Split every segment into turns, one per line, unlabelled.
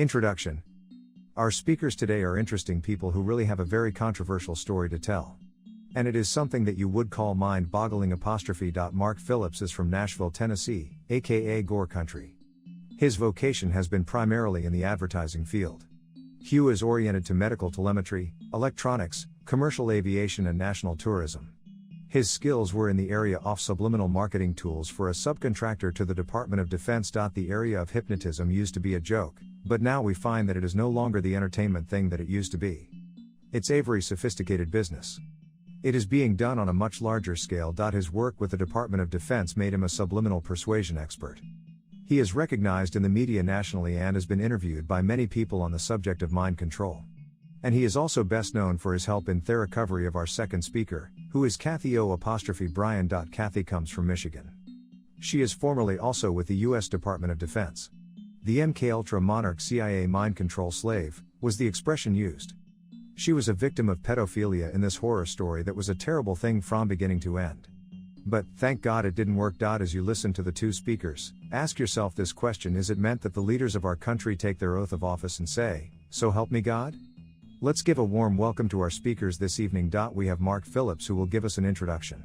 Introduction. Our speakers today are interesting people who really have a very controversial story to tell. And it is something that you would call mind-boggling. Mark Phillips is from Nashville, Tennessee, aka Gore Country. His vocation has been primarily in the advertising field. Hugh is oriented to medical telemetry, electronics, commercial aviation and national tourism. His skills were in the area of subliminal marketing tools for a subcontractor to the Department of Defense. The area of hypnotism used to be a joke, but now we find that it is no longer the entertainment thing that it used to be. It's a very sophisticated business. It is being done on a much larger scale. His work with the Department of Defense made him a subliminal persuasion expert. He is recognized in the media nationally and has been interviewed by many people on the subject of mind control. And he is also best known for his help in the recovery of our second speaker, who is Cathy O'Brien. Cathy comes from Michigan. She is formerly also with the U.S. Department of Defense. The MKUltra monarch CIA mind control slave was the expression used. She was a victim of pedophilia in this horror story that was a terrible thing from beginning to end. But, thank God it didn't work. As you listen to the two speakers, ask yourself this question: is it meant that the leaders of our country take their oath of office and say, "So help me God"? Let's give a warm welcome to our speakers this evening. We have Mark Phillips, who will give us an introduction.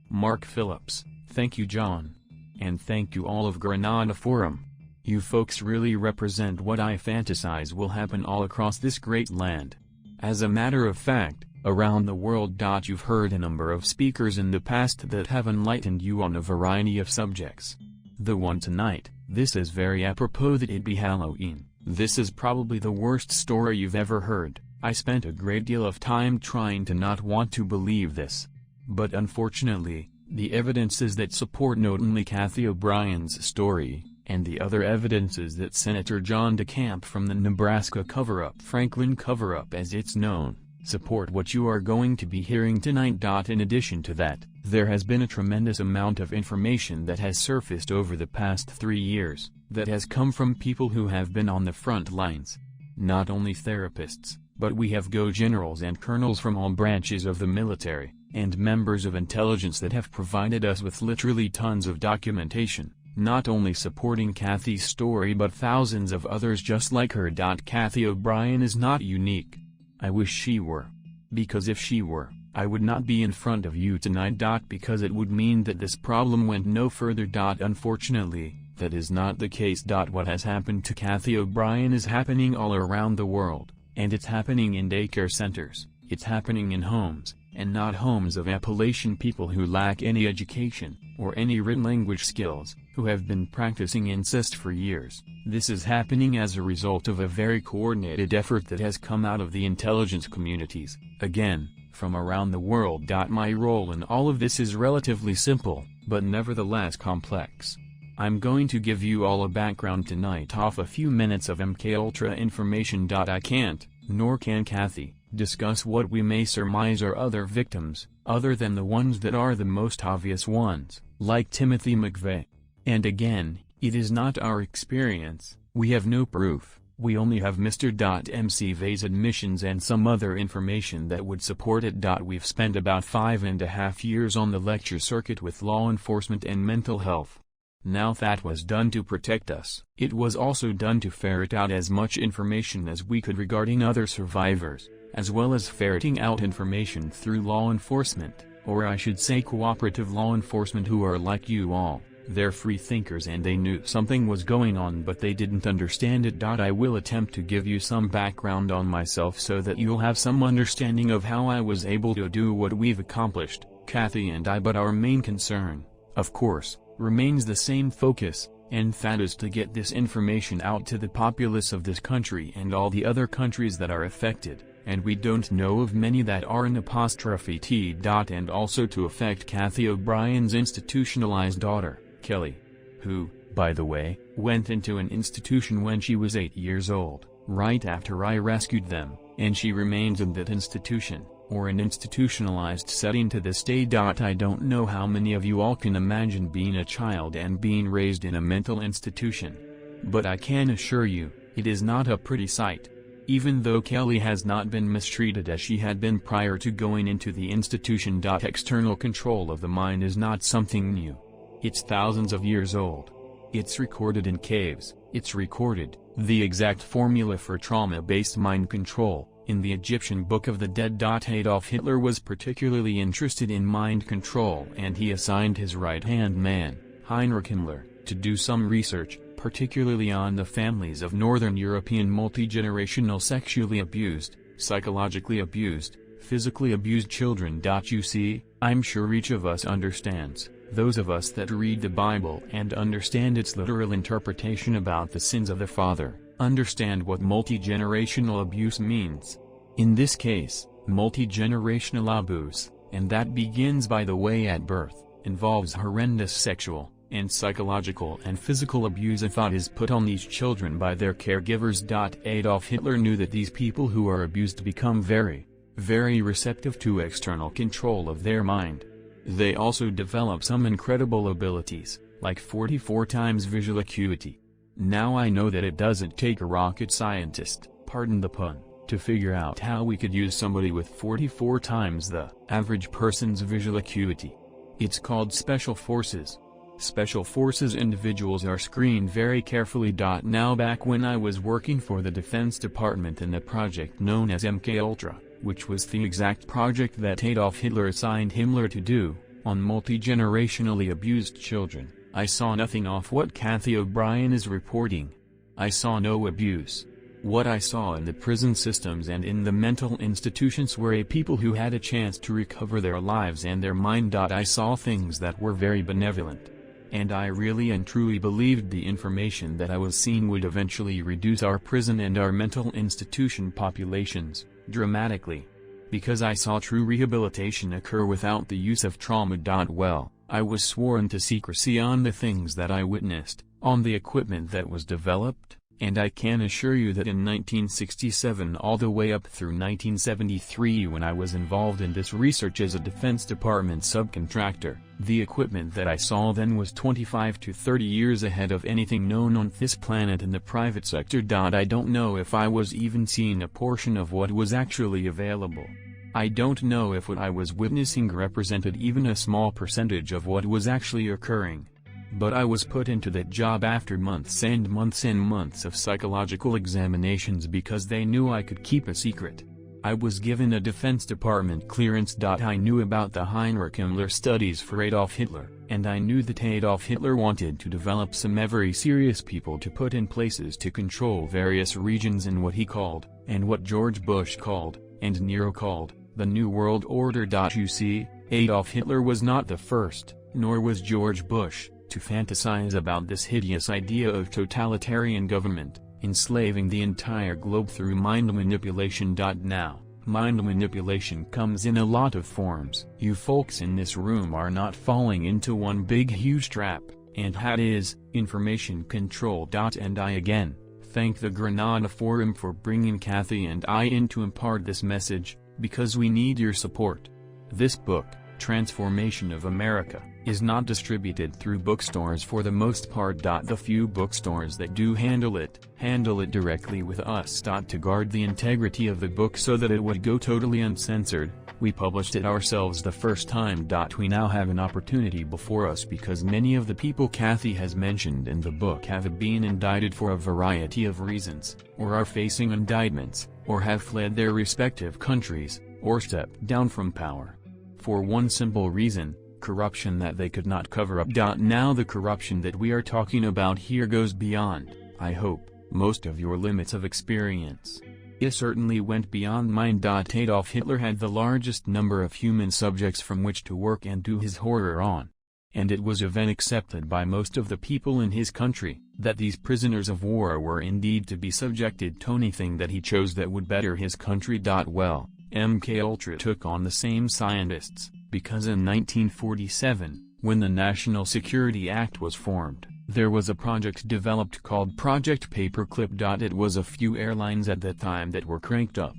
Mark Phillips, thank you John. And thank you all of Granada Forum. You folks really represent what I fantasize will happen all across this great land. As a matter of fact, around the world. You've heard a number of speakers in the past that have enlightened you on a variety of subjects. The one tonight, this is very apropos that it be Halloween. This is probably the worst story you've ever heard. I spent a great deal of time trying to not want to believe this. But unfortunately, the evidences that support not only Cathy O'Brien's story, and the other evidences that Senator John DeCamp from the Nebraska cover-up, Franklin cover-up as it's known, support what you are going to be hearing tonight. In addition to that, there has been a tremendous amount of information that has surfaced over the past 3 years, that has come from people who have been on the front lines. Not only therapists, but we have generals and colonels from all branches of the military, and members of intelligence that have provided us with literally tons of documentation, not only supporting Cathy's story but thousands of others just like her. Cathy O'Brien is not unique. I wish she were. Because if she were, I would not be in front of you tonight. Because it would mean that this problem went no further. Unfortunately, that is not the case. What has happened to Cathy O'Brien is happening all around the world, and it's happening in daycare centers, it's happening in homes, and not homes of Appalachian people who lack any education, or any written language skills, who have been practicing incest for years. This is happening as a result of a very coordinated effort that has come out of the intelligence communities, again, from around the world. My role in all of this is relatively simple, but nevertheless complex. I'm going to give you all a background tonight off a few minutes of MKUltra information. I can't, nor can Cathy, discuss what we may surmise are other victims, other than the ones that are the most obvious ones, like Timothy McVeigh. And again, it is not our experience, we have no proof, we only have Mr. McVeigh's admissions and some other information that would support it. We've spent about 5.5 years on the lecture circuit with law enforcement and mental health. Now that was done to protect us. It was also done to ferret out as much information as we could regarding other survivors, as well as ferreting out information through law enforcement, or I should say cooperative law enforcement, who are like you all. They're free thinkers and they knew something was going on but they didn't understand it. I will attempt to give you some background on myself so that you'll have some understanding of how I was able to do what we've accomplished, Cathy and I. But our main concern, of course, remains the same focus, and that is to get this information out to the populace of this country and all the other countries that are affected, and we don't know of many that are an apostrophe T. And also to affect Cathy O'Brien's institutionalized daughter, Kelly, who, by the way, went into an institution when she was 8 years old, right after I rescued them, and she remains in that institution, or an institutionalized setting to this day. I don't know how many of you all can imagine being a child and being raised in a mental institution. But I can assure you, it is not a pretty sight. Even though Kelly has not been mistreated as she had been prior to going into the institution. External control of the mind is not something new. It's thousands of years old. It's recorded in caves, It's recorded, the exact formula for trauma-based mind control, in the Egyptian Book of the Dead. Adolf Hitler was particularly interested in mind control, and he assigned his right-hand man, Heinrich Himmler, to do some research, particularly on the families of Northern European multi-generational sexually abused, psychologically abused, physically abused children. You see, I'm sure each of us understands, those of us that read the Bible and understand its literal interpretation about the sins of the father, understand what multi-generational abuse means. In this case, multi-generational abuse, and that begins by the way at birth, involves horrendous sexual, and psychological and physical abuse a thought is put on these children by their caregivers. Adolf Hitler knew that these people who are abused become very, very receptive to external control of their mind. They also develop some incredible abilities, like 44 times visual acuity. Now I know that it doesn't take a rocket scientist, pardon the pun, to figure out how we could use somebody with 44 times the average person's visual acuity. It's called special forces. Special forces individuals are screened very carefully. Now back when I was working for the Defense Department in a project known as MKUltra, which was the exact project that Adolf Hitler assigned Himmler to do, on multi-generationally abused children, I saw nothing of what Cathy O'Brien is reporting. I saw no abuse. What I saw in the prison systems and in the mental institutions were a people who had a chance to recover their lives and their mind. I saw things that were very benevolent. And I really and truly believed the information that I was seeing would eventually reduce our prison and our mental institution populations, dramatically. Because I saw true rehabilitation occur without the use of trauma. Well, I was sworn to secrecy on the things that I witnessed, on the equipment that was developed, and I can assure you that in 1967 all the way up through 1973 when I was involved in this research as a Defense Department subcontractor, the equipment that I saw then was 25 to 30 years ahead of anything known on this planet in the private sector. I don't know if I was even seeing a portion of what was actually available. I don't know if what I was witnessing represented even a small percentage of what was actually occurring. But I was put into that job after months and months and months of psychological examinations because they knew I could keep a secret. I was given a Defense Department clearance. I knew about the Heinrich Himmler studies for Adolf Hitler, and I knew that Adolf Hitler wanted to develop some very serious people to put in places to control various regions in what he called, and what George Bush called, and Nero called, the New World Order. You see, Adolf Hitler was not the first, nor was George Bush, to fantasize about this hideous idea of totalitarian government, enslaving the entire globe through mind manipulation. Now, mind manipulation comes in a lot of forms. You folks in this room are not falling into one big huge trap, and that is, information control. And I again, thank the Granada Forum for bringing Cathy and I in to impart this message, because we need your support. This book, Transformation of America, is not distributed through bookstores for the most part. The few bookstores that do handle it directly with us. To guard the integrity of the book so that it would go totally uncensored, we published it ourselves the first time. We now have an opportunity before us because many of the people Cathy has mentioned in the book have been indicted for a variety of reasons, or are facing indictments, or have fled their respective countries, or stepped down from power. For one simple reason, corruption that they could not cover up. Now the corruption that we are talking about here goes beyond, I hope, most of your limits of experience. It certainly went beyond mine. Adolf Hitler had the largest number of human subjects from which to work and do his horror on. And it was even accepted by most of the people in his country, that these prisoners of war were indeed to be subjected to anything that he chose that would better his country. Well, MKUltra took on the same scientists, because in 1947, when the National Security Act was formed, there was a project developed called Project Paperclip. It was a few airlines at that time that were cranked up.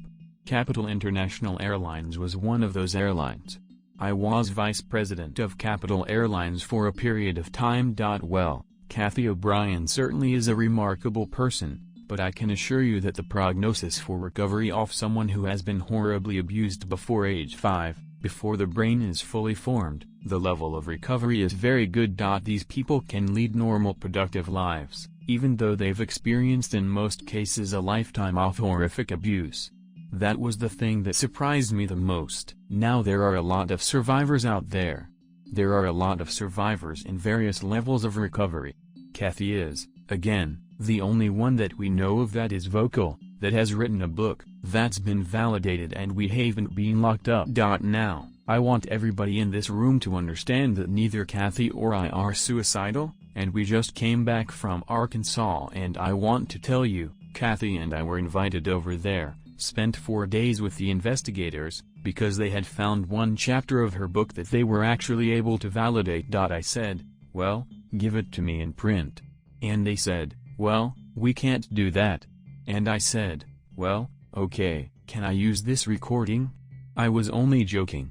Capital International Airlines was one of those airlines. I was vice president of Capital Airlines for a period of time. Well, Cathy O'Brien certainly is a remarkable person, but I can assure you that the prognosis for recovery of someone who has been horribly abused before age 5, before the brain is fully formed, the level of recovery is very good. These people can lead normal productive lives, even though they've experienced in most cases a lifetime of horrific abuse. That was the thing that surprised me the most. Now there are a lot of survivors out there. There are a lot of survivors in various levels of recovery. Cathy is, again, the only one that we know of that is vocal, that has written a book, that's been validated, and we haven't been locked up. Now, I want everybody in this room to understand that neither Cathy or I are suicidal, and we just came back from Arkansas, and I want to tell you, Cathy and I were invited over there, spent 4 days with the investigators, because they had found one chapter of her book that they were actually able to validate. I said, well, give it to me in print. And they said, well, we can't do that. And I said, well, okay, can I use this recording? I was only joking.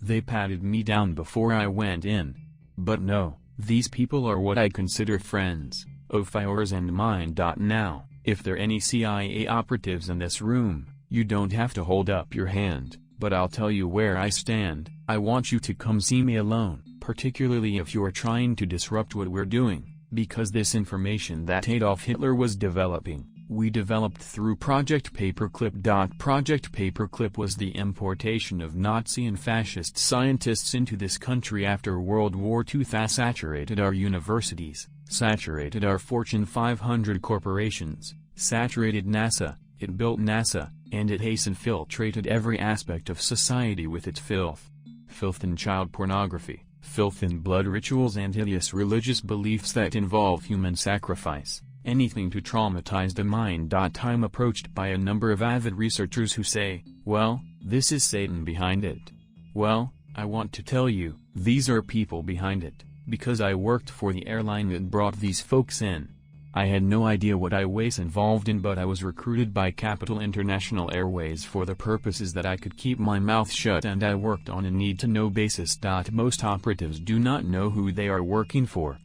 They patted me down before I went in. But no, these people are what I consider friends, of yours and mine. Now, if there are any CIA operatives in this room, you don't have to hold up your hand, but I'll tell you where I stand. I want you to come see me alone, particularly if you're trying to disrupt what we're doing, because this information that Adolf Hitler was developing, we developed through Project Paperclip. Project Paperclip was the importation of Nazi and fascist scientists into this country after World War II. That saturated our universities, saturated our Fortune 500 corporations, saturated NASA, it built NASA, and it has infiltrated every aspect of society with its filth. Filth in child pornography, filth in blood rituals, and hideous religious beliefs that involve human sacrifice. Anything to traumatize the mind. I'm approached by a number of avid researchers who say, well, this is Satan behind it. Well, I want to tell you, these are people behind it, because I worked for the airline that brought these folks in. I had no idea what I was involved in, but I was recruited by Capital International Airways for the purposes that I could keep my mouth shut, and I worked on a need-to-know basis. Most operatives do not know who they are working for.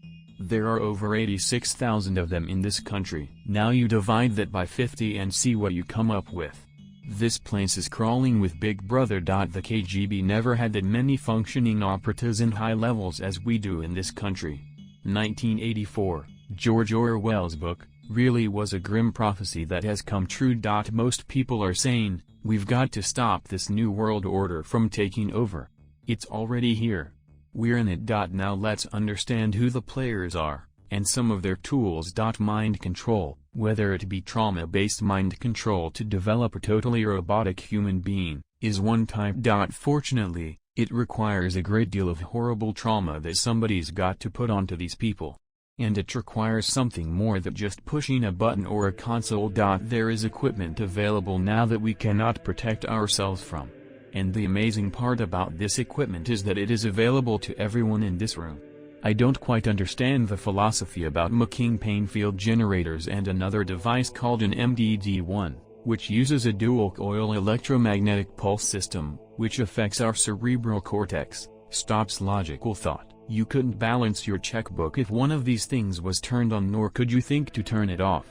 There are over 86,000 of them in this country. Now you divide that by 50 and see what you come up with. This place is crawling with Big Brother. The KGB never had that many functioning operatives in high levels as we do in this country. 1984, George Orwell's book, really was a grim prophecy that has come true. Most people are saying, we've got to stop this new world order from taking over. It's already here. We're in it. Now let's understand who the players are, and some of their tools. Mind control, whether it be trauma-based mind control to develop a totally robotic human being, is one type. Fortunately, it requires a great deal of horrible trauma that somebody's got to put onto these people. And it requires something more than just pushing a button or a console. There is equipment available now that we cannot protect ourselves from. And the amazing part about this equipment is that it is available to everyone in this room. I don't quite understand the philosophy about McKing Painfield generators and another device called an MDD-1, which uses a dual-coil electromagnetic pulse system, which affects our cerebral cortex, stops logical thought. You couldn't balance your checkbook if one of these things was turned on, nor could you think to turn it off.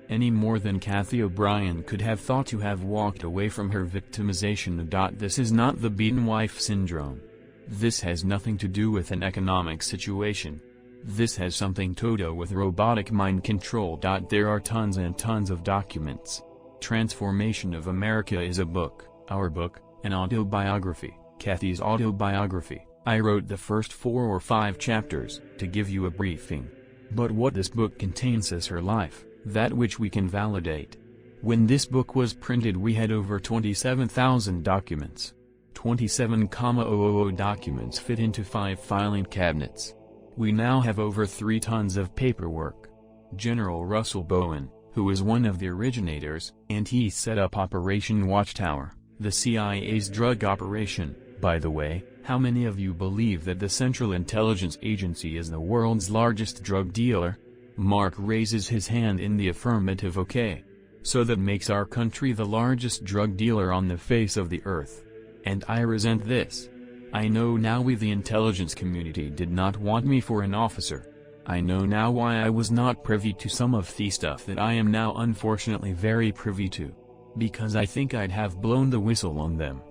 Any more than Cathy O'Brien could have thought to have walked away from her victimization. This is not the beaten wife syndrome. This has nothing to do with an economic situation. This has something to do with robotic mind control. There are tons and tons of documents. Transformation of America is a book, our book, an autobiography, Cathy's autobiography. I wrote the first 4 or 5 chapters, to give you a briefing. But what this book contains is her life, that which we can validate. When this book was printed we had over 27,000 documents. 27,000 documents fit into 5 filing cabinets. We now have over 3 tons of paperwork. General Russell Bowen, who is one of the originators, and he set up Operation Watchtower, the CIA's drug operation. By the way, how many of you believe that the Central Intelligence Agency is the world's largest drug dealer? Mark raises his hand in the affirmative. Okay. So that makes our country the largest drug dealer on the face of the earth. And I resent this. I know now we the intelligence community did not want me for an officer. I know now why I was not privy to some of the stuff that I am now unfortunately very privy to. Because I think I'd have blown the whistle on them.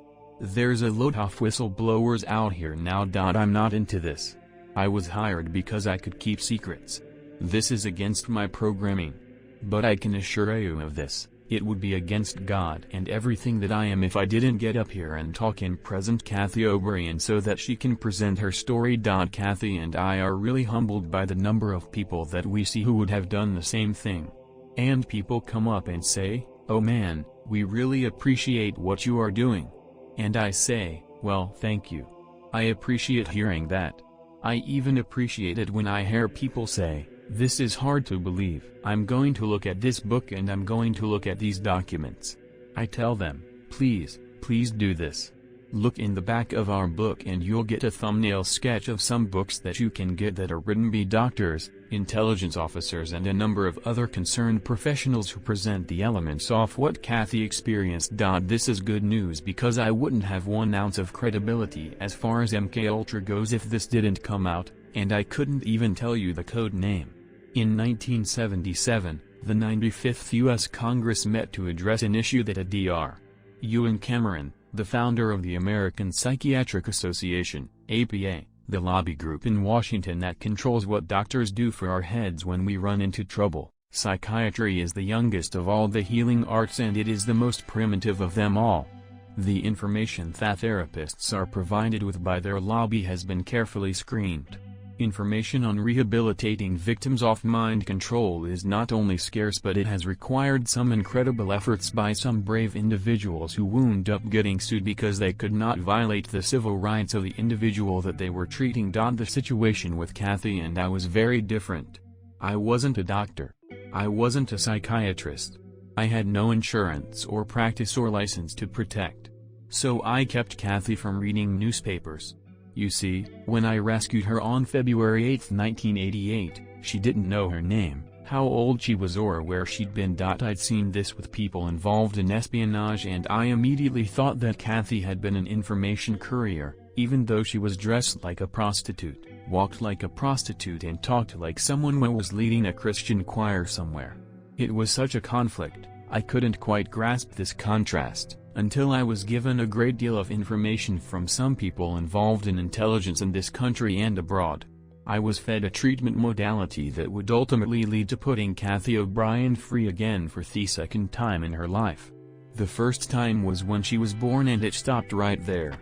There's a lot of whistleblowers out here now. I'm not into this. I was hired because I could keep secrets. This is against my programming. But I can assure you of this, it would be against God and everything that I am if I didn't get up here and talk and present Cathy O'Brien so that she can present her story. Cathy and I are really humbled by the number of people that we see who would have done the same thing. And people come up and say, "Oh man, we really appreciate what you are doing." And I say, well, thank you. I appreciate hearing that. I even appreciate it when I hear people say, "This is hard to believe. I'm going to look at this book and I'm going to look at these documents." I tell them, please do this. Look in the back of our book and you'll get a thumbnail sketch of some books that you can get that are written by doctors, intelligence officers and a number of other concerned professionals who present the elements of what Cathy experienced. This is good news because I wouldn't have 1 ounce of credibility as far as MKUltra goes if this didn't come out, and I couldn't even tell you the code name. In 1977, the 95th U.S. Congress met to address an issue that a Dr. Ewan Cameron, the founder of the American Psychiatric Association, APA, the lobby group in Washington that controls what doctors do for our heads when we run into trouble. Psychiatry is the youngest of all the healing arts and it is the most primitive of them all. The information that therapists are provided with by their lobby has been carefully screened. Information on rehabilitating victims of mind control is not only scarce but it has required some incredible efforts by some brave individuals who wound up getting sued because they could not violate the civil rights of the individual that they were treating. The situation with Cathy and I was very different. I wasn't a doctor. I wasn't a psychiatrist. I had no insurance or practice or license to protect. So I kept Cathy from reading newspapers. You see, when I rescued her on February 8, 1988, she didn't know her name, how old she was or where she'd been. I'd seen this with people involved in espionage and I immediately thought that Cathy had been an information courier, even though she was dressed like a prostitute, walked like a prostitute and talked like someone who was leading a Christian choir somewhere. It was such a conflict, I couldn't quite grasp this contrast, until I was given a great deal of information from some people involved in intelligence in this country and abroad. I was fed a treatment modality that would ultimately lead to putting Cathy O'Brien free again for the second time in her life. The first time was when she was born and it stopped right there.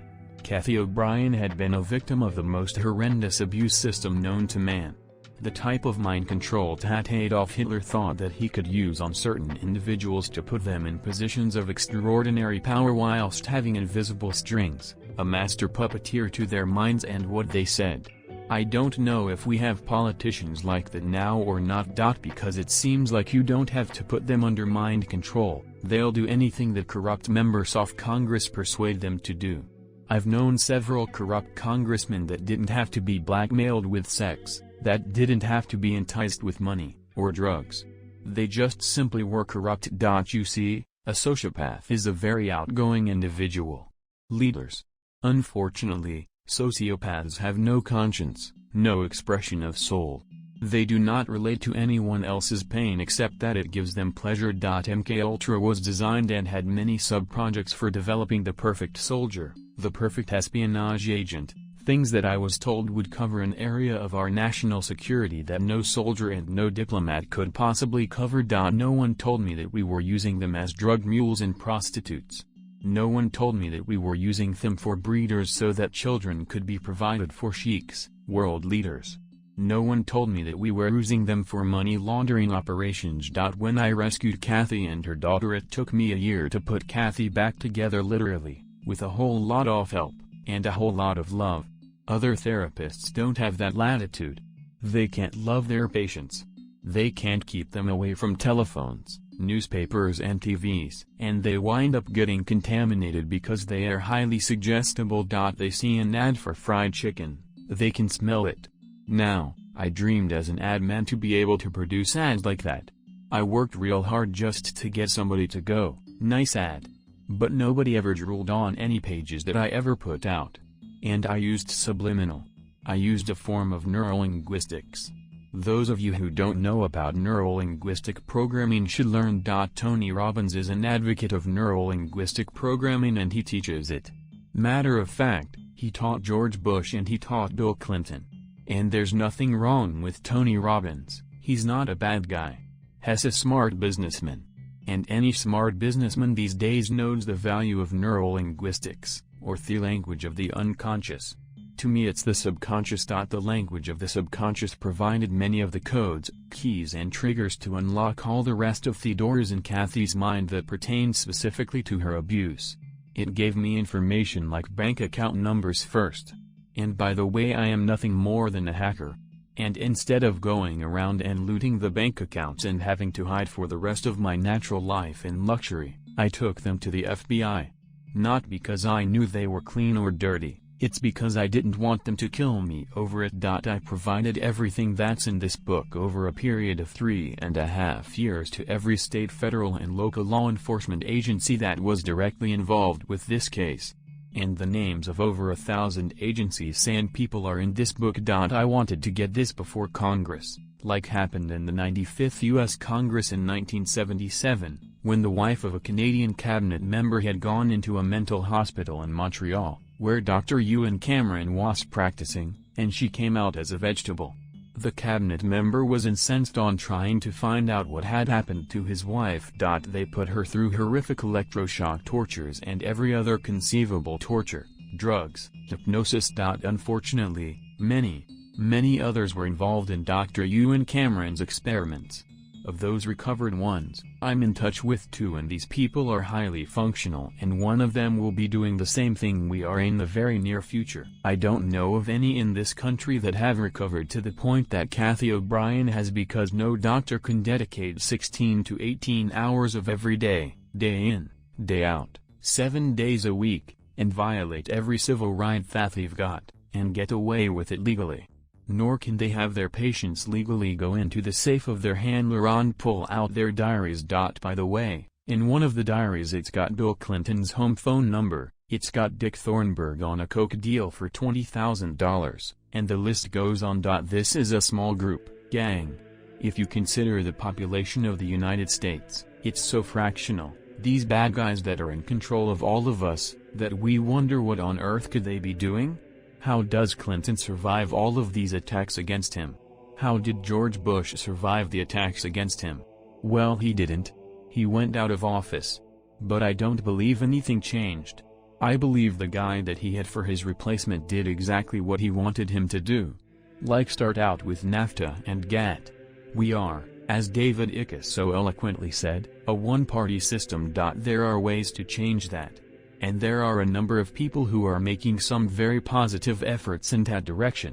Cathy O'Brien had been a victim of the most horrendous abuse system known to man. The type of mind control that Adolf Hitler thought that he could use on certain individuals to put them in positions of extraordinary power whilst having invisible strings, a master puppeteer to their minds and what they said. I don't know if we have politicians like that now or not. Because it seems like you don't have to put them under mind control, they'll do anything that corrupt members of Congress persuade them to do. I've known several corrupt congressmen that didn't have to be blackmailed with sex, that didn't have to be enticed with money, or drugs. They just simply were corrupt. You see, a sociopath is a very outgoing individual. Leaders. Unfortunately, sociopaths have no conscience, no expression of soul. They do not relate to anyone else's pain except that it gives them pleasure. MKUltra was designed and had many sub-projects for developing the perfect soldier, the perfect espionage agent, things that I was told would cover an area of our national security that no soldier and no diplomat could possibly cover. No one told me that we were using them as drug mules and prostitutes. No one told me that we were using them for breeders so that children could be provided for sheiks, world leaders. No one told me that we were using them for money laundering operations. When I rescued Cathy and her daughter, it took me a year to put Cathy back together, literally, with a whole lot of help, and a whole lot of love. Other therapists don't have that latitude. They can't love their patients. They can't keep them away from telephones, newspapers and TVs. And they wind up getting contaminated because they are highly suggestible. They see an ad for fried chicken, they can smell it. Now, I dreamed as an ad man to be able to produce ads like that. I worked real hard just to get somebody to go, nice ad. But nobody ever drooled on any pages that I ever put out. And I used subliminal. I used a form of neurolinguistics. Those of you who don't know about neurolinguistic programming should learn. Tony Robbins is an advocate of neurolinguistic programming and he teaches it. Matter of fact, he taught George Bush and he taught Bill Clinton. And there's nothing wrong with Tony Robbins. He's not a bad guy. He's a smart businessman. And any smart businessman these days knows the value of neurolinguistics, or the language of the unconscious. To me it's the subconscious. The language of the subconscious provided many of the codes, keys and triggers to unlock all the rest of the doors in Cathy's mind that pertained specifically to her abuse. It gave me information like bank account numbers first. And by the way, I am nothing more than a hacker. And instead of going around and looting the bank accounts and having to hide for the rest of my natural life in luxury, I took them to the FBI. Not because I knew they were clean or dirty, it's because I didn't want them to kill me over it. I provided everything that's in this book over a period of 3.5 years to every state, federal and local law enforcement agency that was directly involved with this case. And the names of over 1,000 agencies and people are in this book. I wanted to get this before Congress, like happened in the 95th U.S. Congress in 1977, when the wife of a Canadian cabinet member had gone into a mental hospital in Montreal, where Dr. Ewan Cameron was practicing, and she came out as a vegetable. The cabinet member was incensed on trying to find out what had happened to his wife. They put her through horrific electroshock tortures and every other conceivable torture, drugs, hypnosis. Unfortunately, many others were involved in Dr. Ewan Cameron's experiments. Of those recovered ones, I'm in touch with 2, and these people are highly functional, and one of them will be doing the same thing we are in the very near future. I don't know of any in this country that have recovered to the point that Cathy O'Brien has, because no doctor can dedicate 16 to 18 hours of every day in, day out, 7 days a week, and violate every civil right that they've got, and get away with it legally. Nor can they have their patients legally go into the safe of their handler and pull out their diaries. By the way, in one of the diaries it's got Bill Clinton's home phone number, it's got Dick Thornburg on a coke deal for $20,000, and the list goes on. This is a small group, gang. If you consider the population of the United States, it's so fractional, these bad guys that are in control of all of us, that we wonder what on earth could they be doing? How does Clinton survive all of these attacks against him? How did George Bush survive the attacks against him? Well, he didn't. He went out of office. But I don't believe anything changed. I believe the guy that he had for his replacement did exactly what he wanted him to do. Like start out with NAFTA and GATT. We are, as David Icke so eloquently said, a one-party system. There are ways to change that. And there are a number of people who are making some very positive efforts in that direction.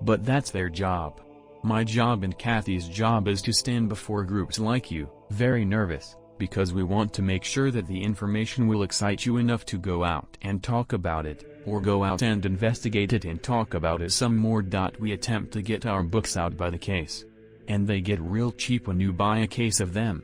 But that's their job. My job and Cathy's job is to stand before groups like you, very nervous, because we want to make sure that the information will excite you enough to go out and talk about it, or go out and investigate it and talk about it some more. We attempt to get our books out by the case. And they get real cheap when you buy a case of them.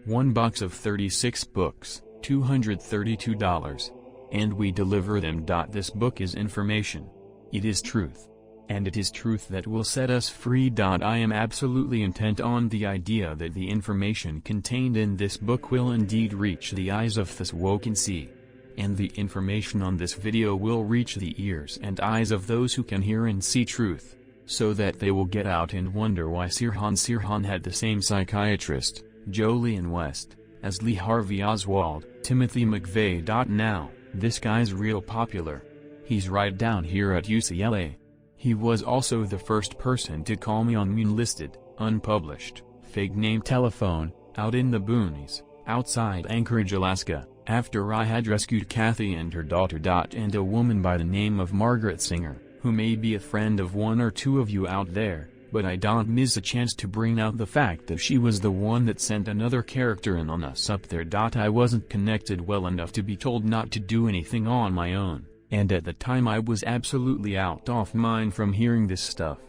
One box of 36 books, $232. And we deliver them. This book is information. It is truth. And it is truth that will set us free. I am absolutely intent on the idea that the information contained in this book will indeed reach the eyes of this woke and see. And the information on this video will reach the ears and eyes of those who can hear and see truth, so that they will get out and wonder why Sirhan had the same psychiatrist, Jolyon West, as Lee Harvey Oswald, Timothy McVeigh. Now, this guy's real popular. He's right down here at UCLA. He was also the first person to call me on unlisted, unpublished, fake name telephone, out in the boonies, outside Anchorage, Alaska, after I had rescued Cathy and her daughter. And a woman by the name of Margaret Singer, who may be a friend of one or two of you out there, but I don't miss a chance to bring out the fact that she was the one that sent another character in on us up there. I wasn't connected well enough to be told not to do anything on my own, and at the time I was absolutely out of mind from hearing this stuff.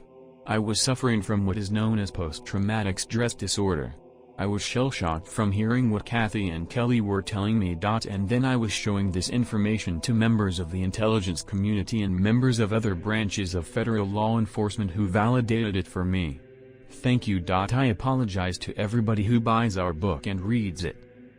I was suffering from what is known as post-traumatic stress disorder. I was shell-shocked from hearing what Cathy and Kelly were telling me. And then I was showing this information to members of the intelligence community and members of other branches of federal law enforcement who validated it for me. Thank you. I apologize to everybody who buys our book and reads it,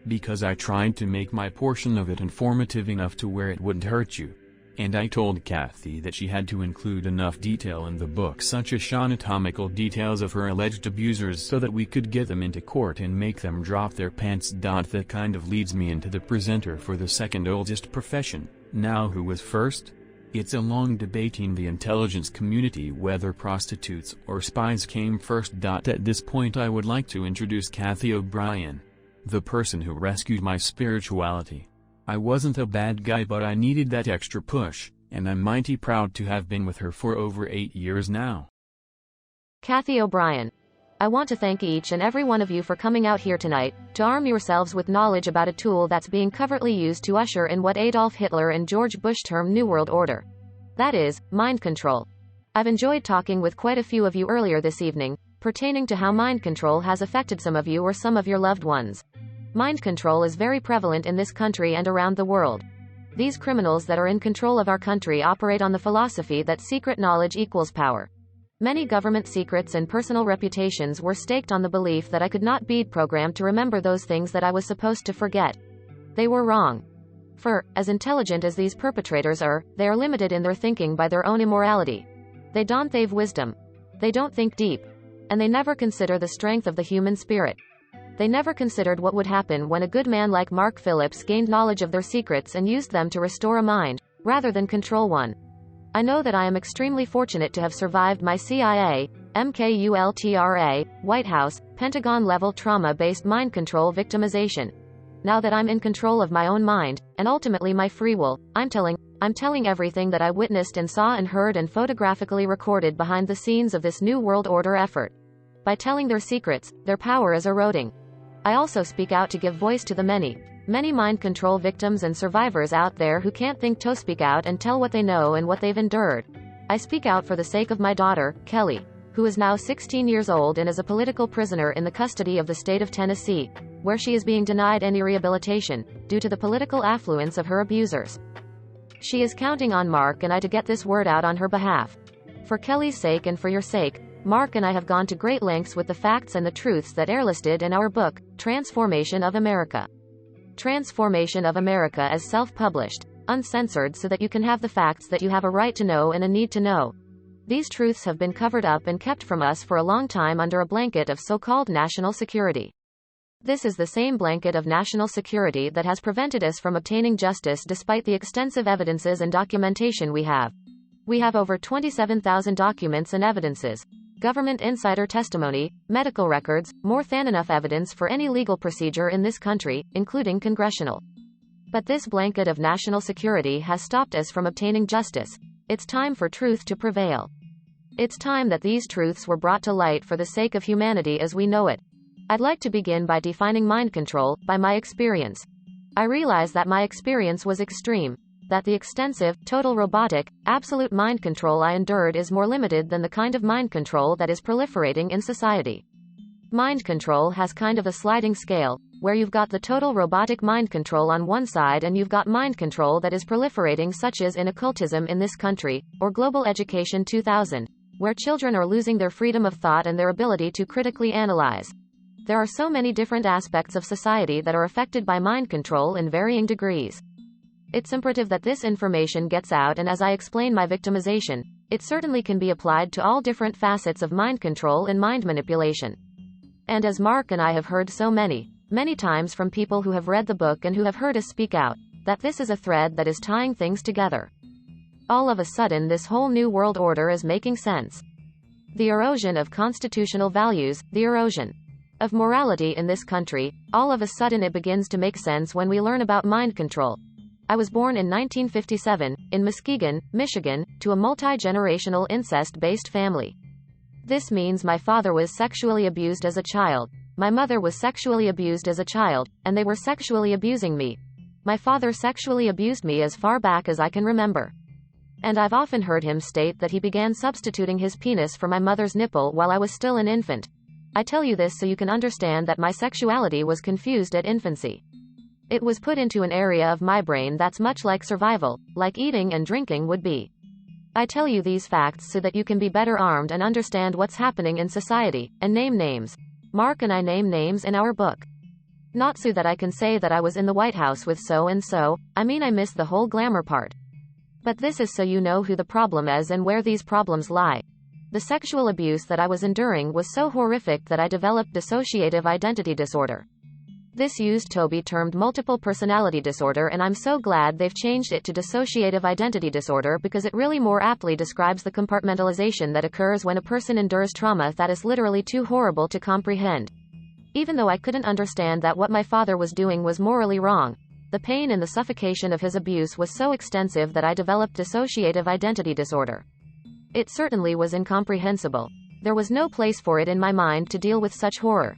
because I tried to make my portion of it informative enough to where it wouldn't hurt you. And I told Cathy that she had to include enough detail in the book, such as anatomical details of her alleged abusers, so that we could get them into court and make them drop their pants. That kind of leads me into the presenter for the second oldest profession. Now, who was first? It's a long debate in the intelligence community whether prostitutes or spies came first. At this point I would like to introduce Cathy O'Brien, the person who rescued my spirituality. I wasn't a bad guy, but I needed that extra push, and I'm mighty proud to have been with her for over 8 years now.
Cathy O'Brien. I want to thank each and every one of you for coming out here tonight, to arm yourselves with knowledge about a tool that's being covertly used to usher in what Adolf Hitler and George Bush term New World Order. That is, mind control. I've enjoyed talking with quite a few of you earlier this evening, pertaining to how mind control has affected some of you or some of your loved ones. Mind control is very prevalent in this country and around the world. These criminals that are in control of our country operate on the philosophy that secret knowledge equals power. Many government secrets and personal reputations were staked on the belief that I could not be programmed to remember those things that I was supposed to forget. They were wrong. For, as intelligent as these perpetrators are, they are limited in their thinking by their own immorality. They don't have wisdom. They don't think deep. And they never consider the strength of the human spirit. They never considered what would happen when a good man like Mark Phillips gained knowledge of their secrets and used them to restore a mind, rather than control one. I know that I am extremely fortunate to have survived my CIA, MKUltra, White House, Pentagon-level trauma-based mind control victimization. Now that I'm in control of my own mind, and ultimately my free will, I'm telling everything that I witnessed and saw and heard and photographically recorded behind the scenes of this New World Order effort. By telling their secrets, their power is eroding. I also speak out to give voice to the many mind control victims and survivors out there who can't think to speak out and tell what they know and what they've endured. I speak out for the sake of my daughter, Kelly, who is now 16 years old and is a political prisoner in the custody of the state of Tennessee, where she is being denied any rehabilitation, due to the political affluence of her abusers. She is counting on Mark and I to get this word out on her behalf. For Kelly's sake and for your sake, Mark and I have gone to great lengths with the facts and the truths that are listed in our book, Transformation of America. Transformation of America as self-published, uncensored, so that you can have the facts that you have a right to know and a need to know. These truths have been covered up and kept from us for a long time under a blanket of so-called national security. This is the same blanket of national security that has prevented us from obtaining justice despite the extensive evidences and documentation we have. We have over 27,000 documents and evidences, government insider testimony, medical records, more than enough evidence for any legal procedure in this country, including congressional. But this blanket of national security has stopped us from obtaining justice. It's time for truth to prevail. It's time that these truths were brought to light for the sake of humanity as we know it. I'd like to begin by defining mind control, by my experience. I realize that my experience was extreme, that the extensive, total robotic, absolute mind control I endured is more limited than the kind of mind control that is proliferating in society. Mind control has kind of a sliding scale, where you've got the total robotic mind control on one side and you've got mind control that is proliferating, such as in occultism in this country, or Global Education 2000, where children are losing their freedom of thought and their ability to critically analyze. There are so many different aspects of society that are affected by mind control in varying degrees. It's imperative that this information gets out, and as I explain my victimization, it certainly can be applied to all different facets of mind control and mind manipulation. And as Mark and I have heard so many times from people who have read the book and who have heard us speak out, that this is a thread that is tying things together. All of a sudden this whole new world order is making sense. The erosion of constitutional values, the erosion of morality in this country, all of a sudden it begins to make sense when we learn about mind control. I was born in 1957, in Muskegon, Michigan, to a multi-generational incest-based family. This means my father was sexually abused as a child, my mother was sexually abused as a child, and they were sexually abusing me. My father sexually abused me as far back as I can remember. And I've often heard him state that he began substituting his penis for my mother's nipple while I was still an infant. I tell you this so you can understand that my sexuality was confused at infancy. It was put into an area of my brain that's much like survival, like eating and drinking would be. I tell you these facts so that you can be better armed and understand what's happening in society, and name names. Mark and I name names in our book. Not so that I can say that I was in the White House with so and so, I mean I miss the whole glamour part. But this is so you know who the problem is and where these problems lie. The sexual abuse that I was enduring was so horrific that I developed dissociative identity disorder. This used to be termed multiple personality disorder, and I'm so glad they've changed it to dissociative identity disorder because it really more aptly describes the compartmentalization that occurs when a person endures trauma that is literally too horrible to comprehend. Even though I couldn't understand that what my father was doing was morally wrong, the pain and the suffocation of his abuse was so extensive that I developed dissociative identity disorder. It certainly was incomprehensible. There was no place for it in my mind to deal with such horror.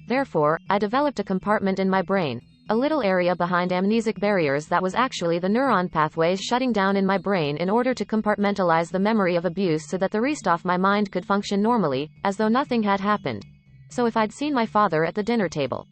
Therefore, I developed a compartment in my brain, a little area behind amnesic barriers that was actually the neuron pathways shutting down in my brain in order to compartmentalize the memory of abuse so that the rest of my mind could function normally, as though nothing had happened. So if I'd seen my father at the dinner table,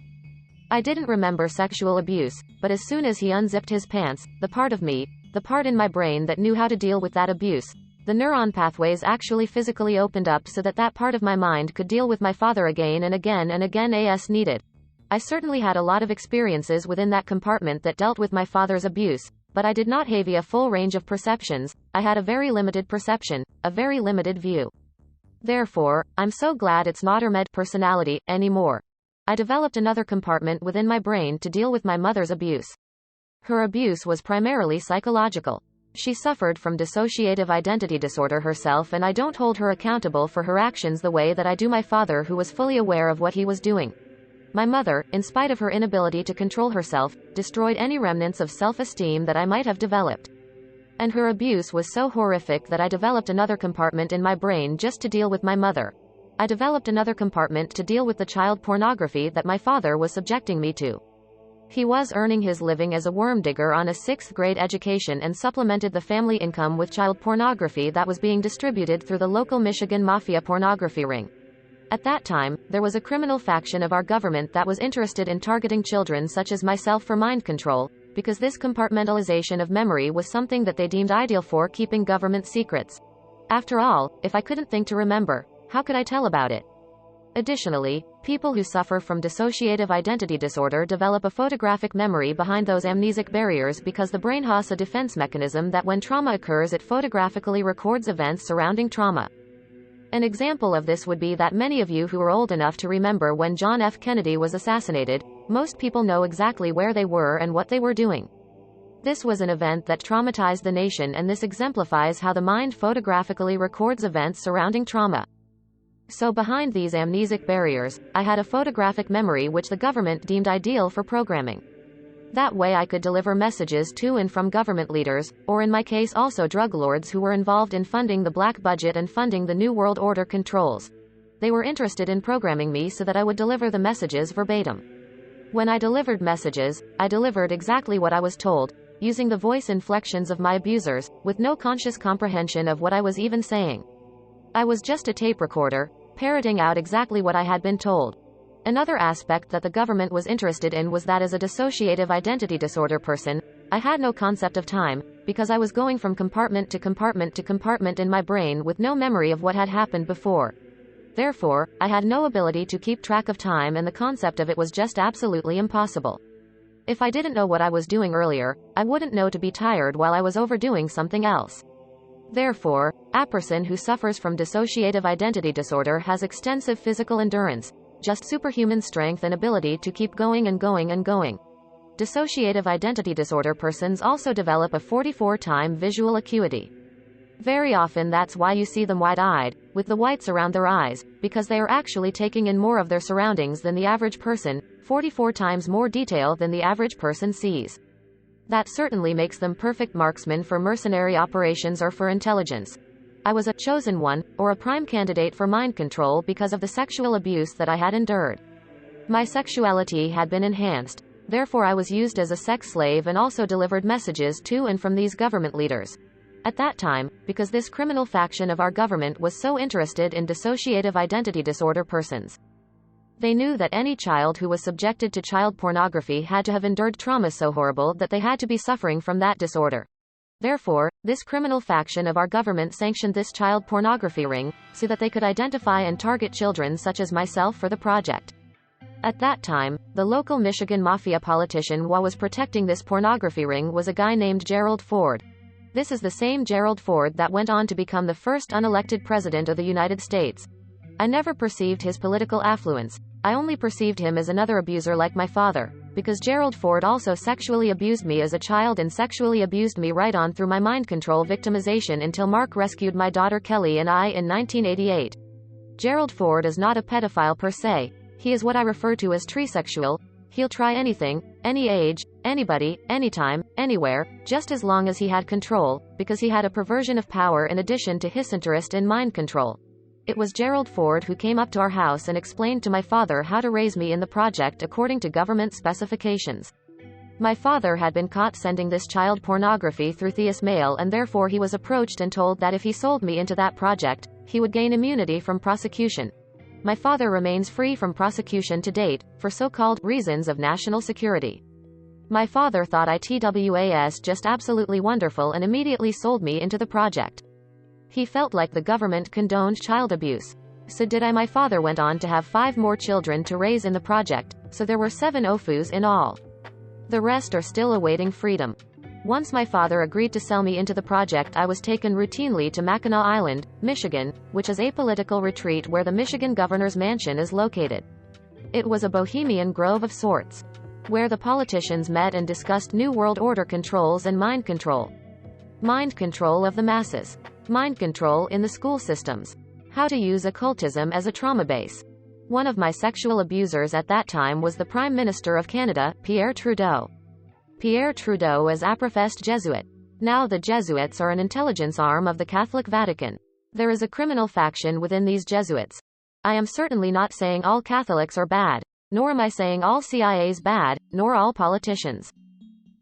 I didn't remember sexual abuse, but as soon as he unzipped his pants, the part of me, the part in my brain that knew how to deal with that abuse, the neuron pathways actually physically opened up so that that part of my mind could deal with my father again and again and again as needed. I certainly had a lot of experiences within that compartment that dealt with my father's abuse, but I did not have a full range of perceptions. I had a very limited perception, a very limited view. Therefore, I'm so glad it's not her med personality anymore. I developed another compartment within my brain to deal with my mother's abuse. Her abuse was primarily psychological. She suffered from dissociative identity disorder herself, and I don't hold her accountable for her actions the way that I do my father, who was fully aware of what he was doing. My mother, in spite of her inability to control herself, destroyed any remnants of self-esteem that I might have developed. And her abuse was so horrific that I developed another compartment in my brain just to deal with my mother. I developed another compartment to deal with the child pornography that my father was subjecting me to. He was earning his living as a worm digger on a 6th grade education and supplemented the family income with child pornography that was being distributed through the local Michigan mafia pornography ring. At that time, there was a criminal faction of our government that was interested in targeting children such as myself for mind control, because this compartmentalization of memory was something that they deemed ideal for keeping government secrets. After all, if I couldn't think to remember, how could I tell about it? Additionally, people who suffer from dissociative identity disorder develop a photographic memory behind those amnesic barriers because the brain has a defense mechanism that when trauma occurs it photographically records events surrounding trauma. An example of this would be that many of you who are old enough to remember when John F. Kennedy was assassinated, most people know exactly where they were and what they were doing. This was an event that traumatized the nation, and this exemplifies how the mind photographically records events surrounding trauma. So behind these amnesic barriers, I had a photographic memory which the government deemed ideal for programming. That way I could deliver messages to and from government leaders, or in my case also drug lords who were involved in funding the black budget and funding the New World Order controls. They were interested in programming me so that I would deliver the messages verbatim. When I delivered messages, I delivered exactly what I was told, using the voice inflections of my abusers, with no conscious comprehension of what I was even saying. I was just a tape recorder, parroting out exactly what I had been told. Another aspect that the government was interested in was that as a dissociative identity disorder person, I had no concept of time, because I was going from compartment to compartment to compartment in my brain with no memory of what had happened before. Therefore, I had no ability to keep track of time, and the concept of it was just absolutely impossible. If I didn't know what I was doing earlier, I wouldn't know to be tired while I was overdoing something else. Therefore, a person who suffers from dissociative identity disorder has extensive physical endurance, just superhuman strength and ability to keep going and going and going. Dissociative identity disorder persons also develop a 44-time visual acuity. Very often that's why you see them wide-eyed, with the whites around their eyes, because they are actually taking in more of their surroundings than the average person, 44 times more detail than the average person sees. That certainly makes them perfect marksmen for mercenary operations or for intelligence. I was a chosen one, or a prime candidate for mind control because of the sexual abuse that I had endured. My sexuality had been enhanced, therefore I was used as a sex slave and also delivered messages to and from these government leaders. At that time, because this criminal faction of our government was so interested in dissociative identity disorder persons. They knew that any child who was subjected to child pornography had to have endured trauma so horrible that they had to be suffering from that disorder. Therefore, this criminal faction of our government sanctioned this child pornography ring, so that they could identify and target children such as myself for the project. At that time, the local Michigan mafia politician who was protecting this pornography ring was a guy named Gerald Ford. This is the same Gerald Ford that went on to become the first unelected president of the United States. I never perceived his political affluence. I only perceived him as another abuser like my father, because Gerald Ford also sexually abused me as a child and sexually abused me right on through my mind control victimization until Mark rescued my daughter Kelly and I in 1988. Gerald Ford is not a pedophile per se. He is what I refer to as trisexual. He'll try anything, any age, anybody, anytime, anywhere, just as long as he had control, because he had a perversion of power in addition to his interest in mind control. It was Gerald Ford who came up to our house and explained to my father how to raise me in the project according to government specifications. My father had been caught sending this child pornography through Theus mail, and therefore he was approached and told that if he sold me into that project, he would gain immunity from prosecution. My father remains free from prosecution to date, for so-called reasons of national security. My father thought it was just absolutely wonderful and immediately sold me into the project. He felt like the government condoned child abuse. So did I. My father went on to have 5 more children to raise in the project, so there were 7 OFUs in all. The rest are still awaiting freedom. Once my father agreed to sell me into the project, I was taken routinely to Mackinac Island, Michigan, which is a political retreat where the Michigan governor's mansion is located. It was a bohemian grove of sorts, where the politicians met and discussed New World Order controls and mind control. Mind control of the masses. Mind control in the school systems. How to use occultism as a trauma base. One of my sexual abusers at that time was the Prime Minister of Canada, Pierre Trudeau. Pierre Trudeau is a professed Jesuit. Now the Jesuits are an intelligence arm of the Catholic Vatican. There is a criminal faction within these Jesuits. I am certainly not saying all Catholics are bad, nor am I saying all CIA's bad, nor all politicians.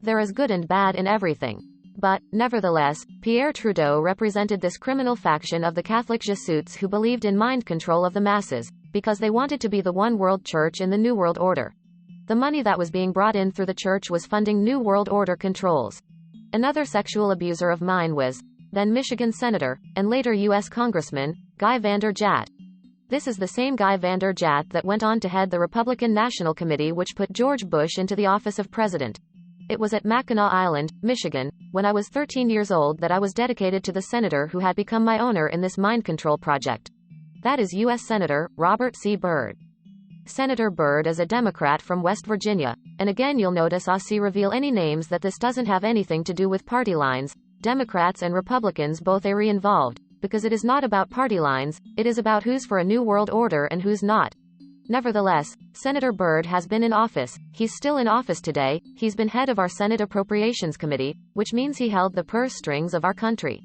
There is good and bad in everything. But, nevertheless, Pierre Trudeau represented this criminal faction of the Catholic Jesuits who believed in mind control of the masses, because they wanted to be the one world church in the New World Order. The money that was being brought in through the church was funding New World Order controls. Another sexual abuser of mine was, then Michigan Senator, and later U.S. Congressman, Guy Vander Jagt. This is the same Guy Vander Jagt that went on to head the Republican National Committee which put George Bush into the office of president. It was at Mackinac Island, Michigan, when I was 13 years old that I was dedicated to the senator who had become my owner in this mind control project. That is U.S. Senator Robert C. Byrd. Senator Byrd is a Democrat from West Virginia, and again you'll notice I reveal any names that this doesn't have anything to do with party lines. Democrats and Republicans both are involved, because it is not about party lines, it is about who's for a new world order and who's not. Nevertheless, Senator Byrd has been in office, he's still in office today, he's been head of our Senate Appropriations Committee, which means he held the purse strings of our country.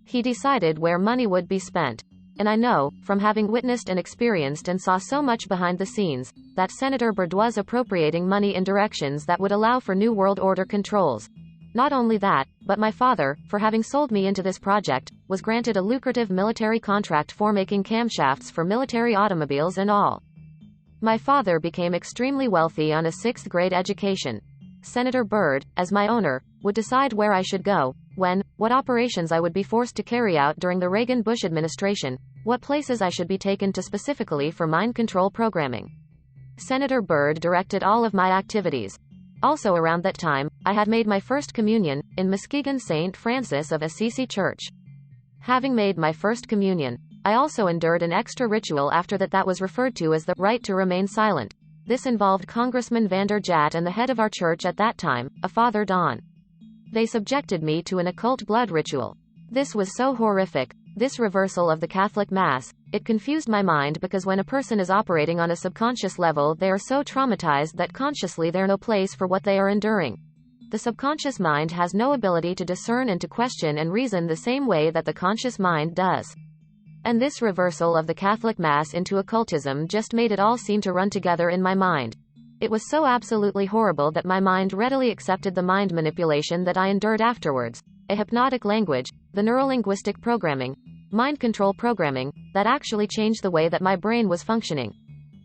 He decided where money would be spent. And I know, from having witnessed and experienced and saw so much behind the scenes, that Senator Byrd was appropriating money in directions that would allow for New World Order controls. Not only that, but my father, for having sold me into this project, was granted a lucrative military contract for making camshafts for military automobiles and all. My father became extremely wealthy on a 6th grade education. Senator Byrd, as my owner, would decide where I should go, when, what operations I would be forced to carry out during the Reagan-Bush administration, what places I should be taken to specifically for mind control programming. Senator Byrd directed all of my activities. Also around that time, I had made my first communion, in Muskegon St. Francis of Assisi Church. Having made my first communion, I also endured an extra ritual after that was referred to as the right to remain silent. This involved Congressman Vander Jagt and the head of our church at that time, a Father Don. They subjected me to an occult blood ritual. This was so horrific, this reversal of the Catholic Mass, it confused my mind because when a person is operating on a subconscious level they are so traumatized that consciously there's no place for what they are enduring. The subconscious mind has no ability to discern and to question and reason the same way that the conscious mind does. And this reversal of the Catholic Mass into occultism just made it all seem to run together in my mind. It was so absolutely horrible that my mind readily accepted the mind manipulation that I endured afterwards, a hypnotic language, the neurolinguistic programming, mind control programming, that actually changed the way that my brain was functioning.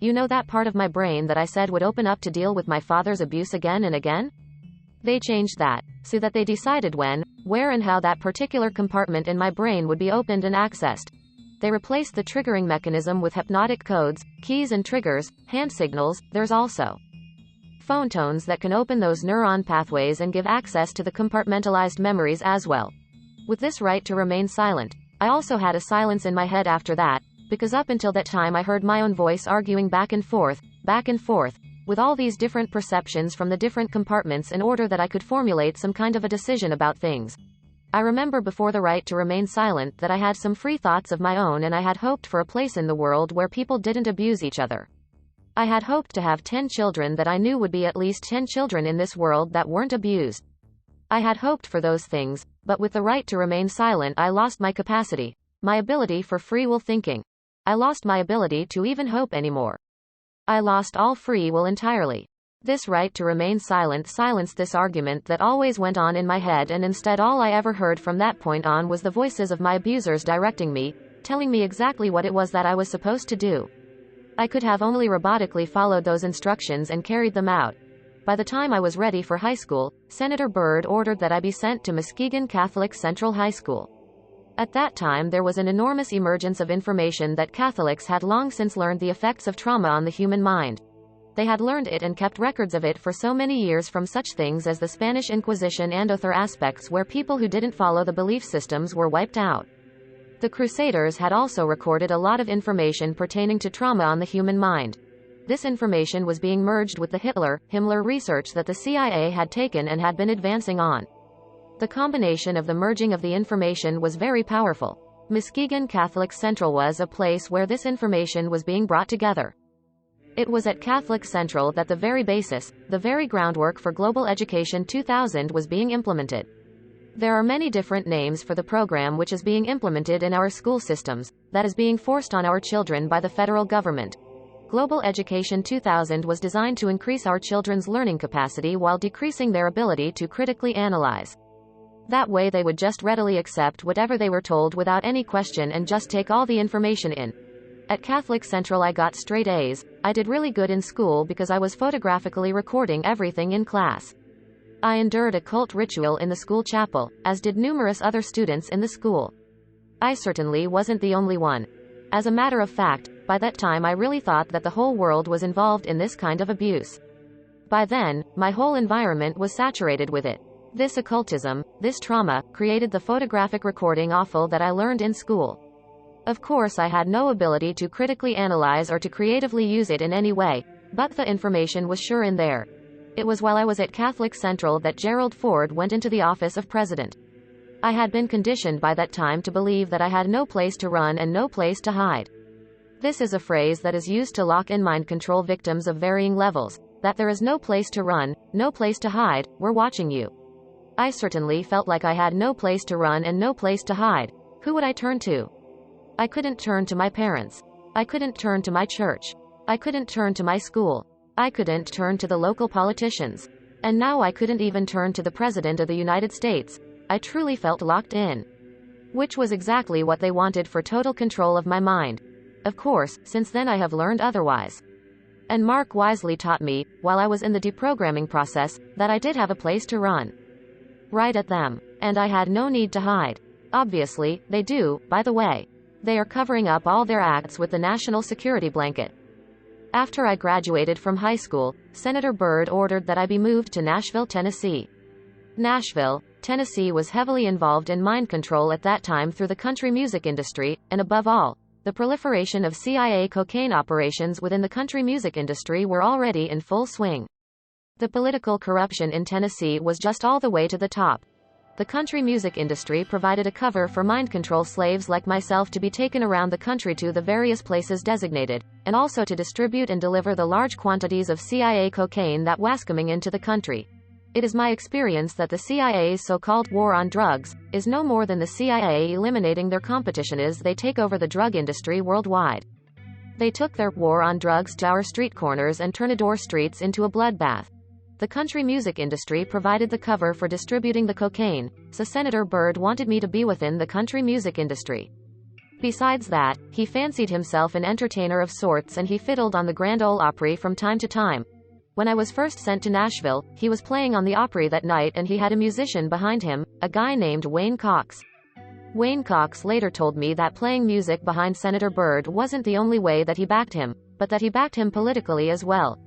You know that part of my brain that I said would open up to deal with my father's abuse again and again? They changed that, so that they decided when, where and how that particular compartment in my brain would be opened and accessed. They replaced the triggering mechanism with hypnotic codes, keys and triggers, hand signals. There's also phone tones that can open those neuron pathways and give access to the compartmentalized memories as well. With this right to remain silent, I also had a silence in my head after that, because up until that time I heard my own voice arguing back and forth, with all these different perceptions from the different compartments in order that I could formulate some kind of a decision about things. I remember before the right to remain silent that I had some free thoughts of my own, and I had hoped for a place in the world where people didn't abuse each other. I had hoped to have 10 children that I knew would be at least 10 children in this world that weren't abused. I had hoped for those things, but with the right to remain silent I lost my capacity, my ability for free will thinking. I lost my ability to even hope anymore. I lost all free will entirely. This right to remain silent silenced this argument that always went on in my head, and instead all I ever heard from that point on was the voices of my abusers directing me, telling me exactly what it was that I was supposed to do. I could have only robotically followed those instructions and carried them out. By the time I was ready for high school, Senator Byrd ordered that I be sent to Muskegon Catholic Central High School. At that time there was an enormous emergence of information that Catholics had long since learned the effects of trauma on the human mind. They had learned it and kept records of it for so many years, from such things as the Spanish Inquisition and other aspects where people who didn't follow the belief systems were wiped out. The Crusaders had also recorded a lot of information pertaining to trauma on the human mind. This information was being merged with the Himmler research that the CIA had taken and had been advancing on. The combination of the merging of the information was very powerful. Muskegon Catholic Central was a place where this information was being brought together. It was at Catholic Central that the very basis, the very groundwork for Global Education 2000 was being implemented. There are many different names for the program which is being implemented in our school systems, that is being forced on our children by the federal government. Global Education 2000 was designed to increase our children's learning capacity while decreasing their ability to critically analyze. That way they would just readily accept whatever they were told without any question and just take all the information in. At Catholic Central I got straight A's. I did really good in school because I was photographically recording everything in class. I endured a cult ritual in the school chapel, as did numerous other students in the school. I certainly wasn't the only one. As a matter of fact, by that time I really thought that the whole world was involved in this kind of abuse. By then, my whole environment was saturated with it. This occultism, this trauma, created the photographic recording awful that I learned in school. Of course I had no ability to critically analyze or to creatively use it in any way, but the information was sure in there. It was while I was at Catholic Central that Gerald Ford went into the office of president. I had been conditioned by that time to believe that I had no place to run and no place to hide. This is a phrase that is used to lock in mind control victims of varying levels, that there is no place to run, no place to hide, we're watching you. I certainly felt like I had no place to run and no place to hide. Who would I turn to? I couldn't turn to my parents. I couldn't turn to my church. I couldn't turn to my school. I couldn't turn to the local politicians. And now I couldn't even turn to the President of the United States. I truly felt locked in. Which was exactly what they wanted, for total control of my mind. Of course, since then I have learned otherwise. And Mark wisely taught me, while I was in the deprogramming process, that I did have a place to run. Right at them. And I had no need to hide. Obviously, they do, by the way. They are covering up all their acts with the national security blanket. After I graduated from high school, Senator Byrd ordered that I be moved to Nashville, Tennessee. Nashville, Tennessee was heavily involved in mind control at that time through the country music industry, and above all, the proliferation of CIA cocaine operations within the country music industry were already in full swing. The political corruption in Tennessee was just all the way to the top. The country music industry provided a cover for mind control slaves like myself to be taken around the country to the various places designated, and also to distribute and deliver the large quantities of CIA cocaine that was coming into the country. It is my experience that the CIA's so-called war on drugs is no more than the CIA eliminating their competition as they take over the drug industry worldwide. They took their war on drugs to our street corners and Tornador streets into a bloodbath. The country music industry provided the cover for distributing the cocaine, so Senator Byrd wanted me to be within the country music industry. Besides that, he fancied himself an entertainer of sorts, and he fiddled on the Grand Ole Opry from time to time. When I was first sent to Nashville, he was playing on the Opry that night, and he had a musician behind him, a guy named Wayne Cox. Wayne Cox later told me that playing music behind Senator Byrd wasn't the only way that he backed him, but that he backed him politically as well.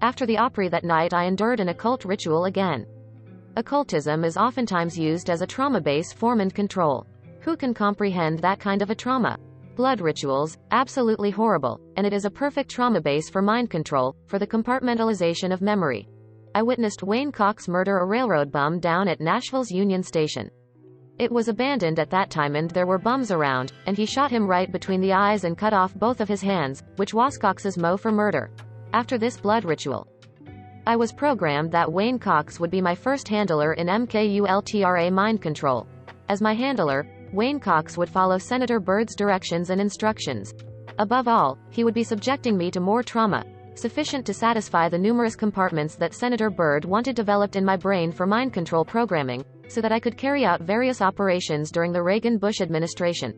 After the Opry that night I endured an occult ritual again. Occultism is oftentimes used as a trauma base form and control. Who can comprehend that kind of a trauma? Blood rituals, absolutely horrible, and it is a perfect trauma base for mind control, for the compartmentalization of memory. I witnessed Wayne Cox murder a railroad bum down at Nashville's Union Station. It was abandoned at that time and there were bums around, and he shot him right between the eyes and cut off both of his hands, which was Cox's MO for murder. After this blood ritual, I was programmed that Wayne Cox would be my first handler in MKUltra mind control. As my handler, Wayne Cox would follow Senator Byrd's directions and instructions. Above all, he would be subjecting me to more trauma, sufficient to satisfy the numerous compartments that Senator Byrd wanted developed in my brain for mind control programming, so that I could carry out various operations during the Reagan-Bush administration.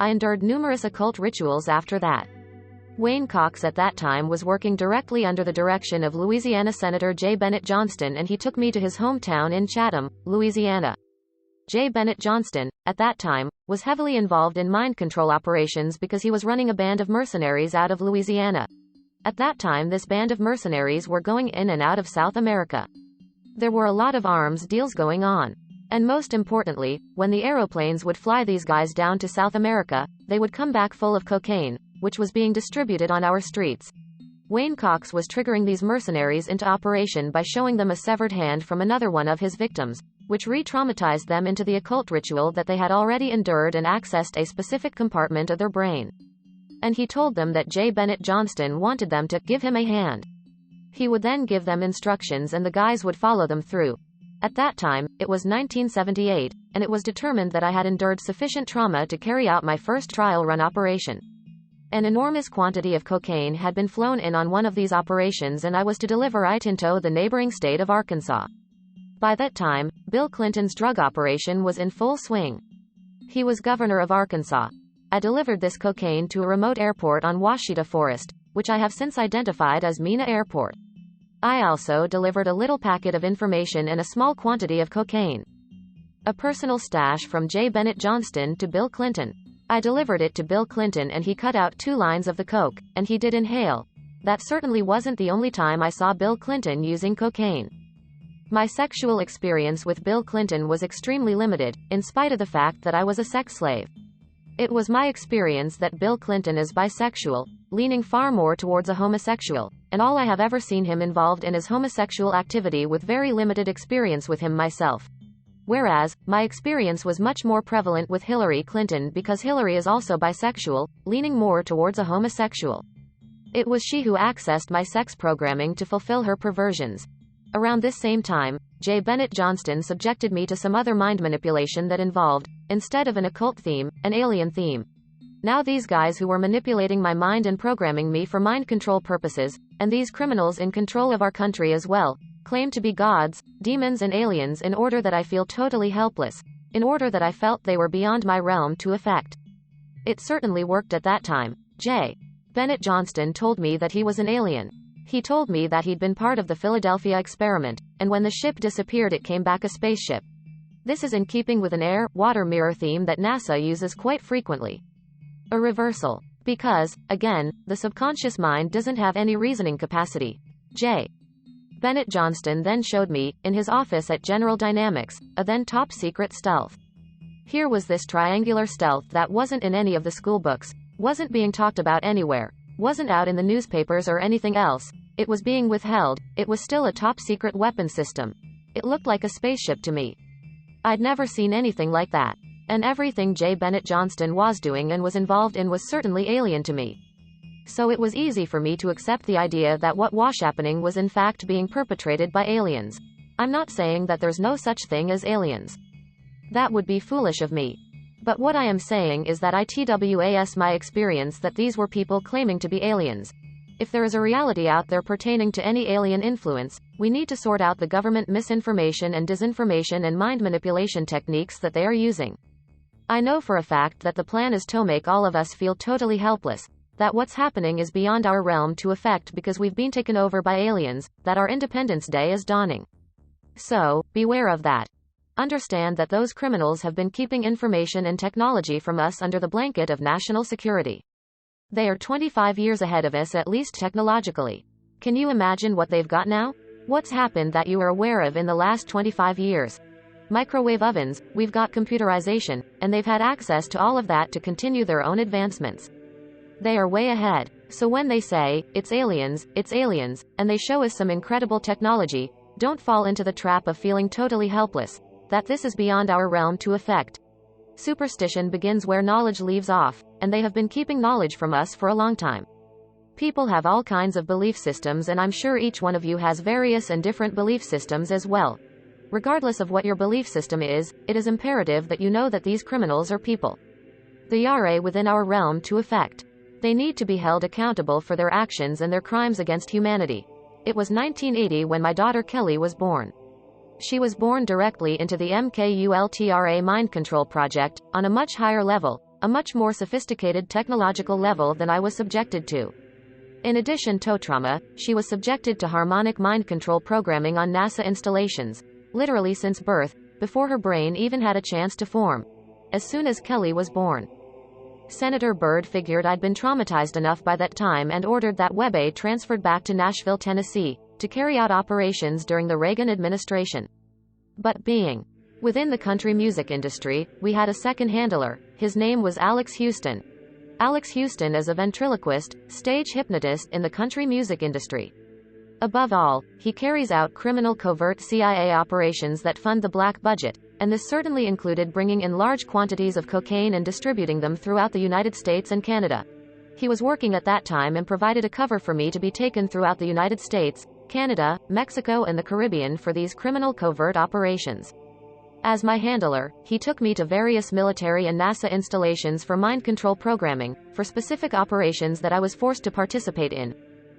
I endured numerous occult rituals after that. Wayne Cox at that time was working directly under the direction of Louisiana Senator J. Bennett Johnston, and he took me to his hometown in Chatham, Louisiana. J. Bennett Johnston, at that time, was heavily involved in mind control operations because he was running a band of mercenaries out of Louisiana. At that time this band of mercenaries were going in and out of South America. There were a lot of arms deals going on. And most importantly, when the aeroplanes would fly these guys down to South America, they would come back full of cocaine, which was being distributed on our streets. Wayne Cox was triggering these mercenaries into operation by showing them a severed hand from another one of his victims, which re-traumatized them into the occult ritual that they had already endured and accessed a specific compartment of their brain. And he told them that J. Bennett Johnston wanted them to give him a hand. He would then give them instructions and the guys would follow them through. At that time, it was 1978, and it was determined that I had endured sufficient trauma to carry out my first trial run operation. An enormous quantity of cocaine had been flown in on one of these operations and I was to deliver it into the neighboring state of Arkansas. By that time, Bill Clinton's drug operation was in full swing. He was governor of Arkansas. I delivered this cocaine to a remote airport on Washita Forest, which I have since identified as Mena Airport. I also delivered a little packet of information and a small quantity of cocaine. A personal stash from J. Bennett Johnston to Bill Clinton. I delivered it to Bill Clinton and he cut out 2 lines of the coke, and he did inhale. That certainly wasn't the only time I saw Bill Clinton using cocaine. My sexual experience with Bill Clinton was extremely limited, in spite of the fact that I was a sex slave. It was my experience that Bill Clinton is bisexual, leaning far more towards a homosexual, and all I have ever seen him involved in is homosexual activity with very limited experience with him myself. Whereas, my experience was much more prevalent with Hillary Clinton because Hillary is also bisexual, leaning more towards a homosexual. It was she who accessed my sex programming to fulfill her perversions. Around this same time, J. Bennett Johnston subjected me to some other mind manipulation that involved, instead of an occult theme, an alien theme. Now these guys who were manipulating my mind and programming me for mind control purposes, and these criminals in control of our country as well, claim to be gods, demons and aliens in order that I feel totally helpless, in order that I felt they were beyond my realm to affect. It certainly worked at that time. J. Bennett Johnston told me that he was an alien. He told me that he'd been part of the Philadelphia experiment, and when the ship disappeared it came back a spaceship. This is in keeping with an air-water mirror theme that NASA uses quite frequently. A reversal. Because, again, the subconscious mind doesn't have any reasoning capacity. J. Bennett Johnston then showed me, in his office at General Dynamics, a then top-secret stealth. Here was this triangular stealth that wasn't in any of the school books, wasn't being talked about anywhere, wasn't out in the newspapers or anything else. It was being withheld. It was still a top-secret weapon system. It looked like a spaceship to me. I'd never seen anything like that. And everything J. Bennett Johnston was doing and was involved in was certainly alien to me. So it was easy for me to accept the idea that what was happening was in fact being perpetrated by aliens. I'm not saying that there's no such thing as aliens. That would be foolish of me. But what I am saying is that it was my experience that these were people claiming to be aliens. If there is a reality out there pertaining to any alien influence, we need to sort out the government misinformation and disinformation and mind manipulation techniques that they are using. I know for a fact that the plan is to make all of us feel totally helpless, that what's happening is beyond our realm to affect because we've been taken over by aliens, that our Independence Day is dawning. So, beware of that. Understand that those criminals have been keeping information and technology from us under the blanket of national security. They are 25 years ahead of us at least technologically. Can you imagine what they've got now? What's happened that you are aware of in the last 25 years? Microwave ovens, we've got computerization, and they've had access to all of that to continue their own advancements. They are way ahead. So when they say, it's aliens, and they show us some incredible technology, don't fall into the trap of feeling totally helpless, that this is beyond our realm to affect. Superstition begins where knowledge leaves off, and they have been keeping knowledge from us for a long time. People have all kinds of belief systems, and I'm sure each one of you has various and different belief systems as well. Regardless of what your belief system is, it is imperative that you know that these criminals are people. They are within our realm to affect. They need to be held accountable for their actions and their crimes against humanity. It was 1980 when my daughter Kelly was born. She was born directly into the MKUltra mind control project, on a much higher level, a much more sophisticated technological level than I was subjected to. In addition to trauma, she was subjected to harmonic mind control programming on NASA installations, literally since birth, before her brain even had a chance to form. As soon as Kelly was born, Senator Byrd figured I'd been traumatized enough by that time and ordered that Webbe transferred back to Nashville, Tennessee, to carry out operations during the Reagan administration. But being within the country music industry, we had a second handler. His name was Alex Houston. Alex Houston is a ventriloquist, stage hypnotist in the country music industry. Above all, he carries out criminal covert CIA operations that fund the black budget, and this certainly included bringing in large quantities of cocaine and distributing them throughout the United States and Canada. He was working at that time and provided a cover for me to be taken throughout the United States, Canada, Mexico and the Caribbean for these criminal covert operations. As my handler, he took me to various military and NASA installations for mind control programming, for specific operations that I was forced to participate in.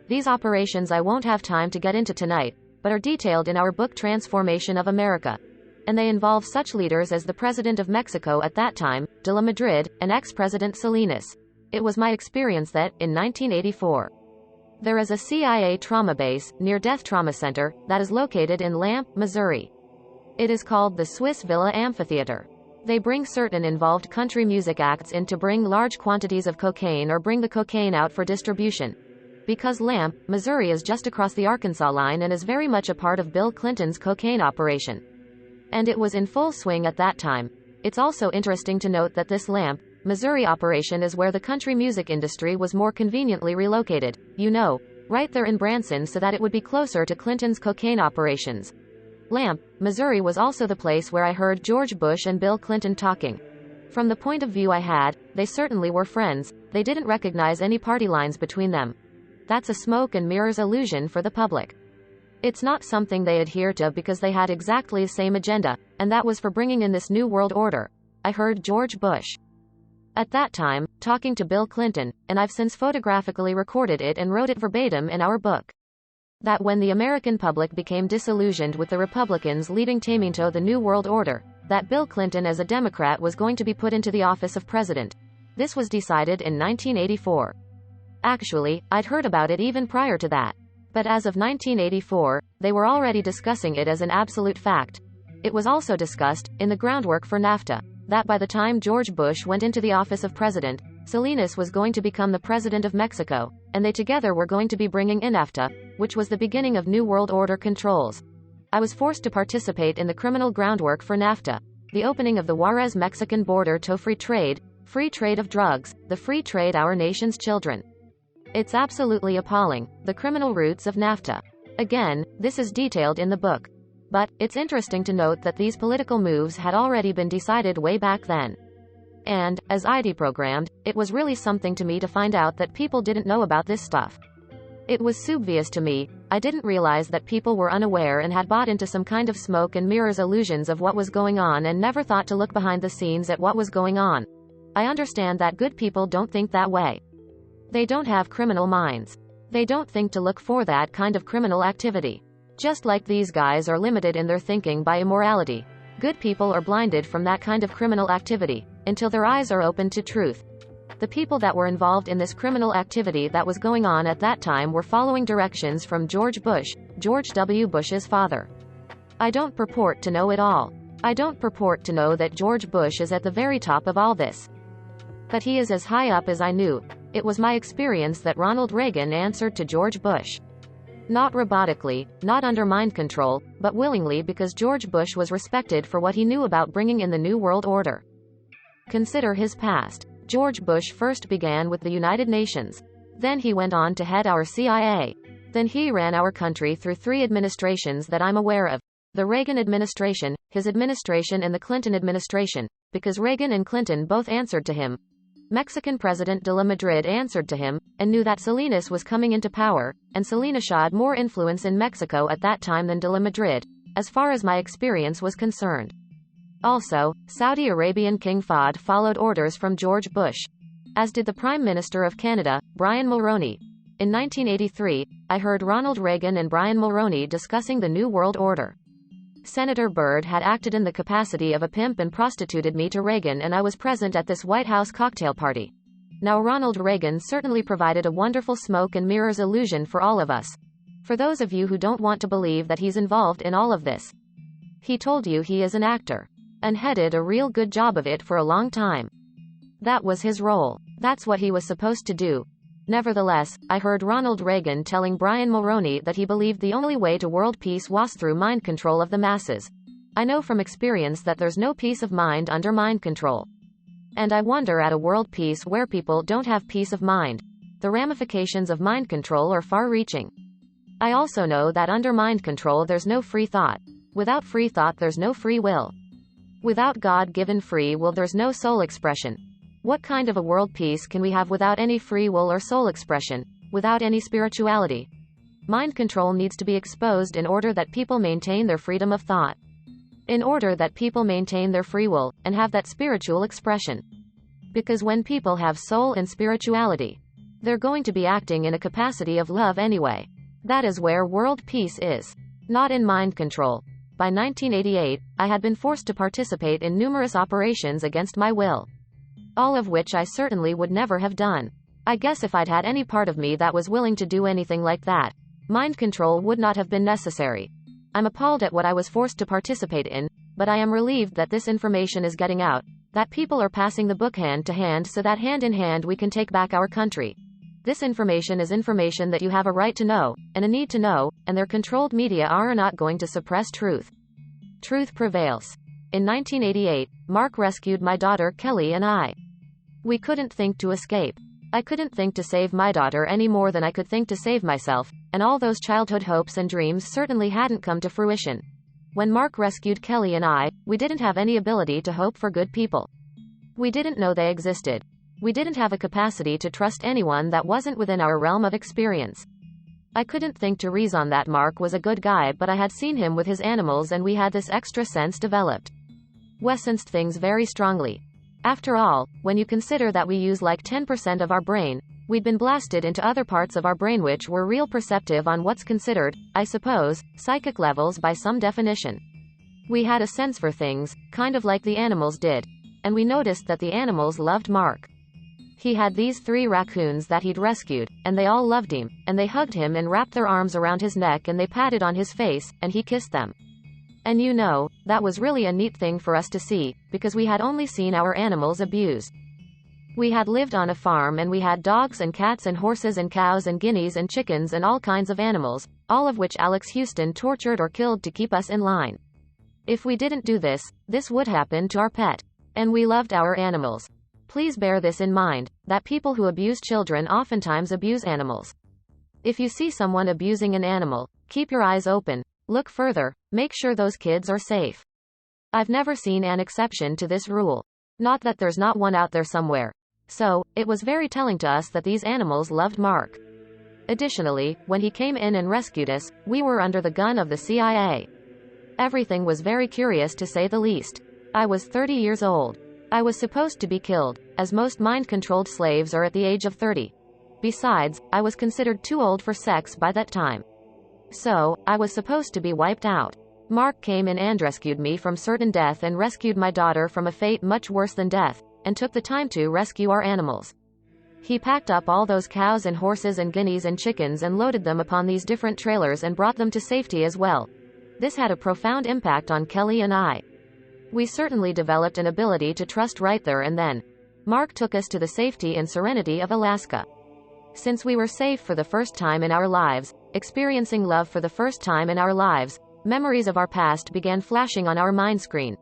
These operations I won't have time to get into tonight, but are detailed in our book Transformation of America. And they involve such leaders as the President of Mexico at that time, de la Madrid, and ex-President Salinas. It was my experience that, in 1984, there is a CIA trauma base, near Death Trauma Center, that is located in Lamp, Missouri. It is called the Swiss Villa Amphitheater. They bring certain involved country music acts in to bring large quantities of cocaine or bring the cocaine out for distribution. Because Lamp, Missouri is just across the Arkansas line and is very much a part of Bill Clinton's cocaine operation. And it was in full swing at that time. It's also interesting to note that this Lamp, Missouri operation is where the country music industry was more conveniently relocated, right there in Branson, so that it would be closer to Clinton's cocaine operations. Lamp, Missouri was also the place where I heard George Bush and Bill Clinton talking. From the point of view I had, they certainly were friends. They didn't recognize any party lines between them. That's a smoke and mirrors illusion for the public. It's not something they adhere to because they had exactly the same agenda, and that was for bringing in this new world order. I heard George Bush at that time, talking to Bill Clinton, and I've since photographically recorded it and wrote it verbatim in our book. That when the American public became disillusioned with the Republicans leading to the New World Order, that Bill Clinton as a Democrat was going to be put into the office of president. This was decided in 1984. Actually, I'd heard about it even prior to that. But as of 1984, they were already discussing it as an absolute fact. It was also discussed, in the groundwork for NAFTA, that by the time George Bush went into the office of president, Salinas was going to become the president of Mexico, and they together were going to be bringing in NAFTA, which was the beginning of New World Order controls. I was forced to participate in the criminal groundwork for NAFTA, the opening of the Juarez-Mexican border to free trade of drugs, the free trade our nation's children. It's absolutely appalling, the criminal roots of NAFTA. Again, this is detailed in the book. But, it's interesting to note that these political moves had already been decided way back then. And, as I deprogrammed, it was really something to me to find out that people didn't know about this stuff. It was subvious to me. I didn't realize that people were unaware and had bought into some kind of smoke and mirrors illusions of what was going on and never thought to look behind the scenes at what was going on. I understand that good people don't think that way. They don't have criminal minds. They don't think to look for that kind of criminal activity. Just like these guys are limited in their thinking by immorality. Good people are blinded from that kind of criminal activity, until their eyes are opened to truth. The people that were involved in this criminal activity that was going on at that time were following directions from George Bush, George W. Bush's father. I don't purport to know it all. I don't purport to know that George Bush is at the very top of all this. But he is as high up as I knew. It was my experience that Ronald Reagan answered to George Bush. Not robotically, not under mind control, but willingly because George Bush was respected for what he knew about bringing in the New World Order. Consider his past. George Bush first began with the United Nations. Then he went on to head our CIA. Then he ran our country through 3 administrations that I'm aware of. The Reagan administration, his administration and the Clinton administration, because Reagan and Clinton both answered to him. Mexican President de la Madrid answered to him, and knew that Salinas was coming into power, and Salinas had more influence in Mexico at that time than de la Madrid, as far as my experience was concerned. Also, Saudi Arabian King Fahd followed orders from George Bush. As did the Prime Minister of Canada, Brian Mulroney. In 1983, I heard Ronald Reagan and Brian Mulroney discussing the New World Order. Senator Byrd had acted in the capacity of a pimp and prostituted me to Reagan, and I was present at this White House cocktail party. Now Ronald Reagan certainly provided a wonderful smoke and mirrors illusion for all of us. For those of you who don't want to believe that he's involved in all of this. He told you he is an actor. And headed a real good job of it for a long time. That was his role. That's what he was supposed to do. Nevertheless, I heard Ronald Reagan telling Brian Mulroney that he believed the only way to world peace was through mind control of the masses. I know from experience that there's no peace of mind under mind control. And I wonder at a world peace where people don't have peace of mind. The ramifications of mind control are far-reaching. I also know that under mind control there's no free thought. Without free thought there's no free will. Without God-given free will there's no soul expression. What kind of a world peace can we have without any free will or soul expression, without any spirituality? Mind control needs to be exposed in order that people maintain their freedom of thought. In order that people maintain their free will, and have that spiritual expression. Because when people have soul and spirituality, they're going to be acting in a capacity of love anyway. That is where world peace is. Not in mind control. By 1988, I had been forced to participate in numerous operations against my will. All of which I certainly would never have done. I guess if I'd had any part of me that was willing to do anything like that, mind control would not have been necessary. I'm appalled at what I was forced to participate in, but I am relieved that this information is getting out, that people are passing the book hand to hand so that hand in hand we can take back our country. This information is information that you have a right to know, and a need to know, and their controlled media are not going to suppress truth. Truth prevails. In 1988, Mark rescued my daughter Kelly and I. We couldn't think to escape. I couldn't think to save my daughter any more than I could think to save myself, and all those childhood hopes and dreams certainly hadn't come to fruition. When Mark rescued Kelly and I, we didn't have any ability to hope for good people. We didn't know they existed. We didn't have a capacity to trust anyone that wasn't within our realm of experience. I couldn't think to reason that Mark was a good guy, but I had seen him with his animals and we had this extra sense developed. We sensed things very strongly. After all, when you consider that we use like 10% of our brain, we'd been blasted into other parts of our brain which were real perceptive on what's considered, I suppose, psychic levels by some definition. We had a sense for things, kind of like the animals did. And we noticed that the animals loved Mark. He had these 3 raccoons that he'd rescued, and they all loved him, and they hugged him and wrapped their arms around his neck and they patted on his face, and he kissed them. And you know, that was really a neat thing for us to see, because we had only seen our animals abused. We had lived on a farm and we had dogs and cats and horses and cows and guineas and chickens and all kinds of animals, all of which Alex Houston tortured or killed to keep us in line. If we didn't do this, this would happen to our pet. And we loved our animals. Please bear this in mind, that people who abuse children oftentimes abuse animals. If you see someone abusing an animal, keep your eyes open, look further, make sure those kids are safe. I've never seen an exception to this rule. Not that there's not one out there somewhere. So, it was very telling to us that these animals loved Mark. Additionally, when he came in and rescued us, we were under the gun of the CIA. Everything was very curious to say the least. I was 30 years old. I was supposed to be killed, as most mind-controlled slaves are at the age of 30. Besides, I was considered too old for sex by that time. So, I was supposed to be wiped out. Mark came in and rescued me from certain death and rescued my daughter from a fate much worse than death, and took the time to rescue our animals. He packed up all those cows and horses and guineas and chickens and loaded them upon these different trailers and brought them to safety as well. This had a profound impact on Kelly and I. We certainly developed an ability to trust right there and then. Mark took us to the safety and serenity of Alaska. Since we were safe for the first time in our lives, experiencing love for the first time in our lives, memories of our past began flashing on our mind screen.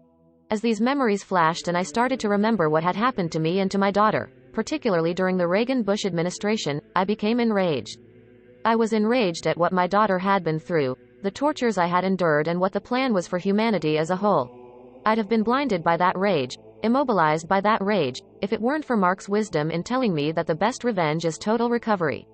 As these memories flashed and I started to remember what had happened to me and to my daughter, particularly during the Reagan-Bush administration, I became enraged. I was enraged at what my daughter had been through, the tortures I had endured, and what the plan was for humanity as a whole. I'd have been blinded by that rage, immobilized by that rage, if it weren't for Mark's wisdom in telling me that the best revenge is total recovery.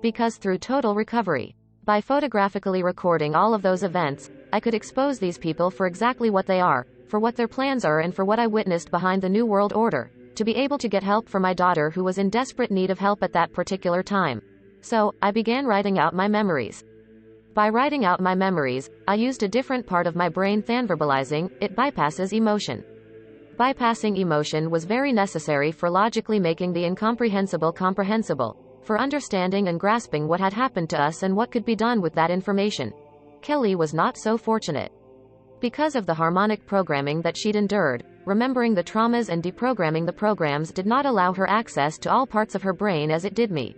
Because through total recovery, by photographically recording all of those events, I could expose these people for exactly what they are, for what their plans are, and for what I witnessed behind the New World Order, to be able to get help for my daughter who was in desperate need of help at that particular time. So, I began writing out my memories. By writing out my memories, I used a different part of my brain than verbalizing. It bypasses emotion. Bypassing emotion was very necessary for logically making the incomprehensible comprehensible, for understanding and grasping what had happened to us and what could be done with that information. Kelly was not so fortunate. Because of the harmonic programming that she'd endured, remembering the traumas and deprogramming the programs did not allow her access to all parts of her brain as it did me.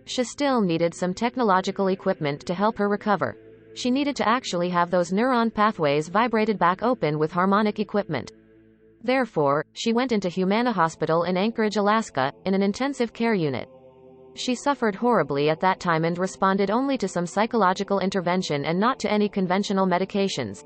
She still needed some technological equipment to help her recover. She needed to actually have those neuron pathways vibrated back open with harmonic equipment. Therefore, she went into Humana Hospital in Anchorage, Alaska, in an intensive care unit. She suffered horribly at that time and responded only to some psychological intervention and not to any conventional medications.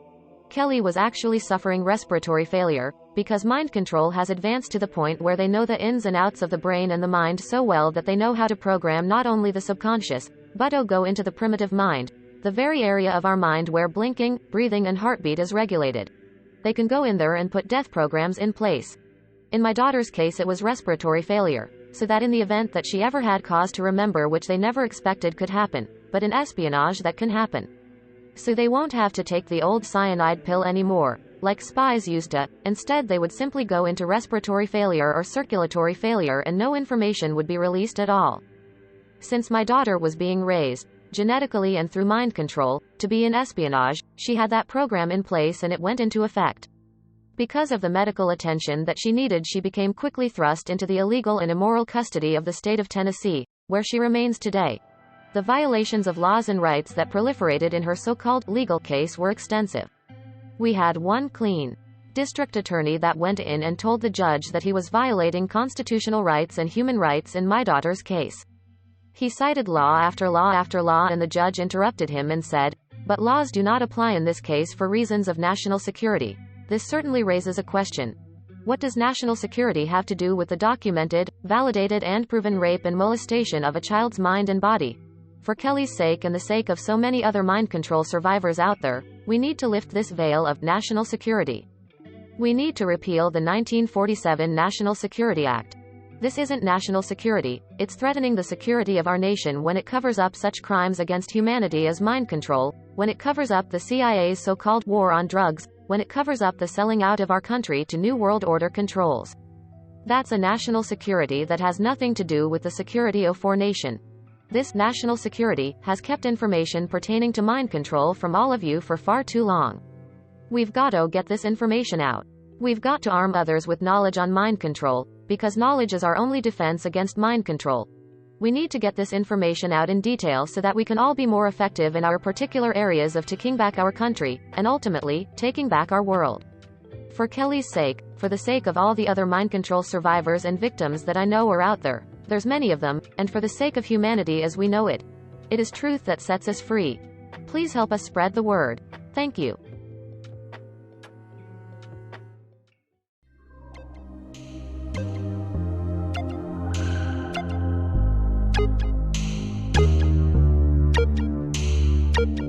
Kelly was actually suffering respiratory failure, because mind control has advanced to the point where they know the ins and outs of the brain and the mind so well that they know how to program not only the subconscious, but go into the primitive mind, the very area of our mind where blinking, breathing and heartbeat is regulated. They can go in there and put death programs in place. In my daughter's case it was respiratory failure, so that in the event that she ever had cause to remember, which they never expected could happen, but in espionage that can happen. So they won't have to take the old cyanide pill anymore, like spies used to. Instead they would simply go into respiratory failure or circulatory failure and no information would be released at all. Since my daughter was being raised, genetically and through mind control, to be in espionage, she had that program in place and it went into effect. Because of the medical attention that she needed, she became quickly thrust into the illegal and immoral custody of the state of Tennessee, where she remains today. The violations of laws and rights that proliferated in her so-called legal case were extensive. We had one clean district attorney that went in and told the judge that he was violating constitutional rights and human rights in my daughter's case. He cited law after law after law, and the judge interrupted him and said, "But laws do not apply in this case for reasons of national security. This certainly raises a question. What does national security have to do with the documented, validated and proven rape and molestation of a child's mind and body? For Kelly's sake and the sake of so many other mind control survivors out there, we need to lift this veil of national security. We need to repeal the 1947 National Security Act. This isn't national security, it's threatening the security of our nation when it covers up such crimes against humanity as mind control, when it covers up the CIA's so-called war on drugs, when it covers up the selling out of our country to New World Order controls. That's a national security that has nothing to do with the security of our nation. This national security has kept information pertaining to mind control from all of you for far too long. We've got to get this information out. We've got to arm others with knowledge on mind control, because knowledge is our only defense against mind control. We need to get this information out in detail so that we can all be more effective in our particular areas of taking back our country, and ultimately, taking back our world. For Kelly's sake, for the sake of all the other mind control survivors and victims that I know are out there, there's many of them, and for the sake of humanity as we know it. It is truth that sets us free. Please help us spread the word. Thank you.
Thank you.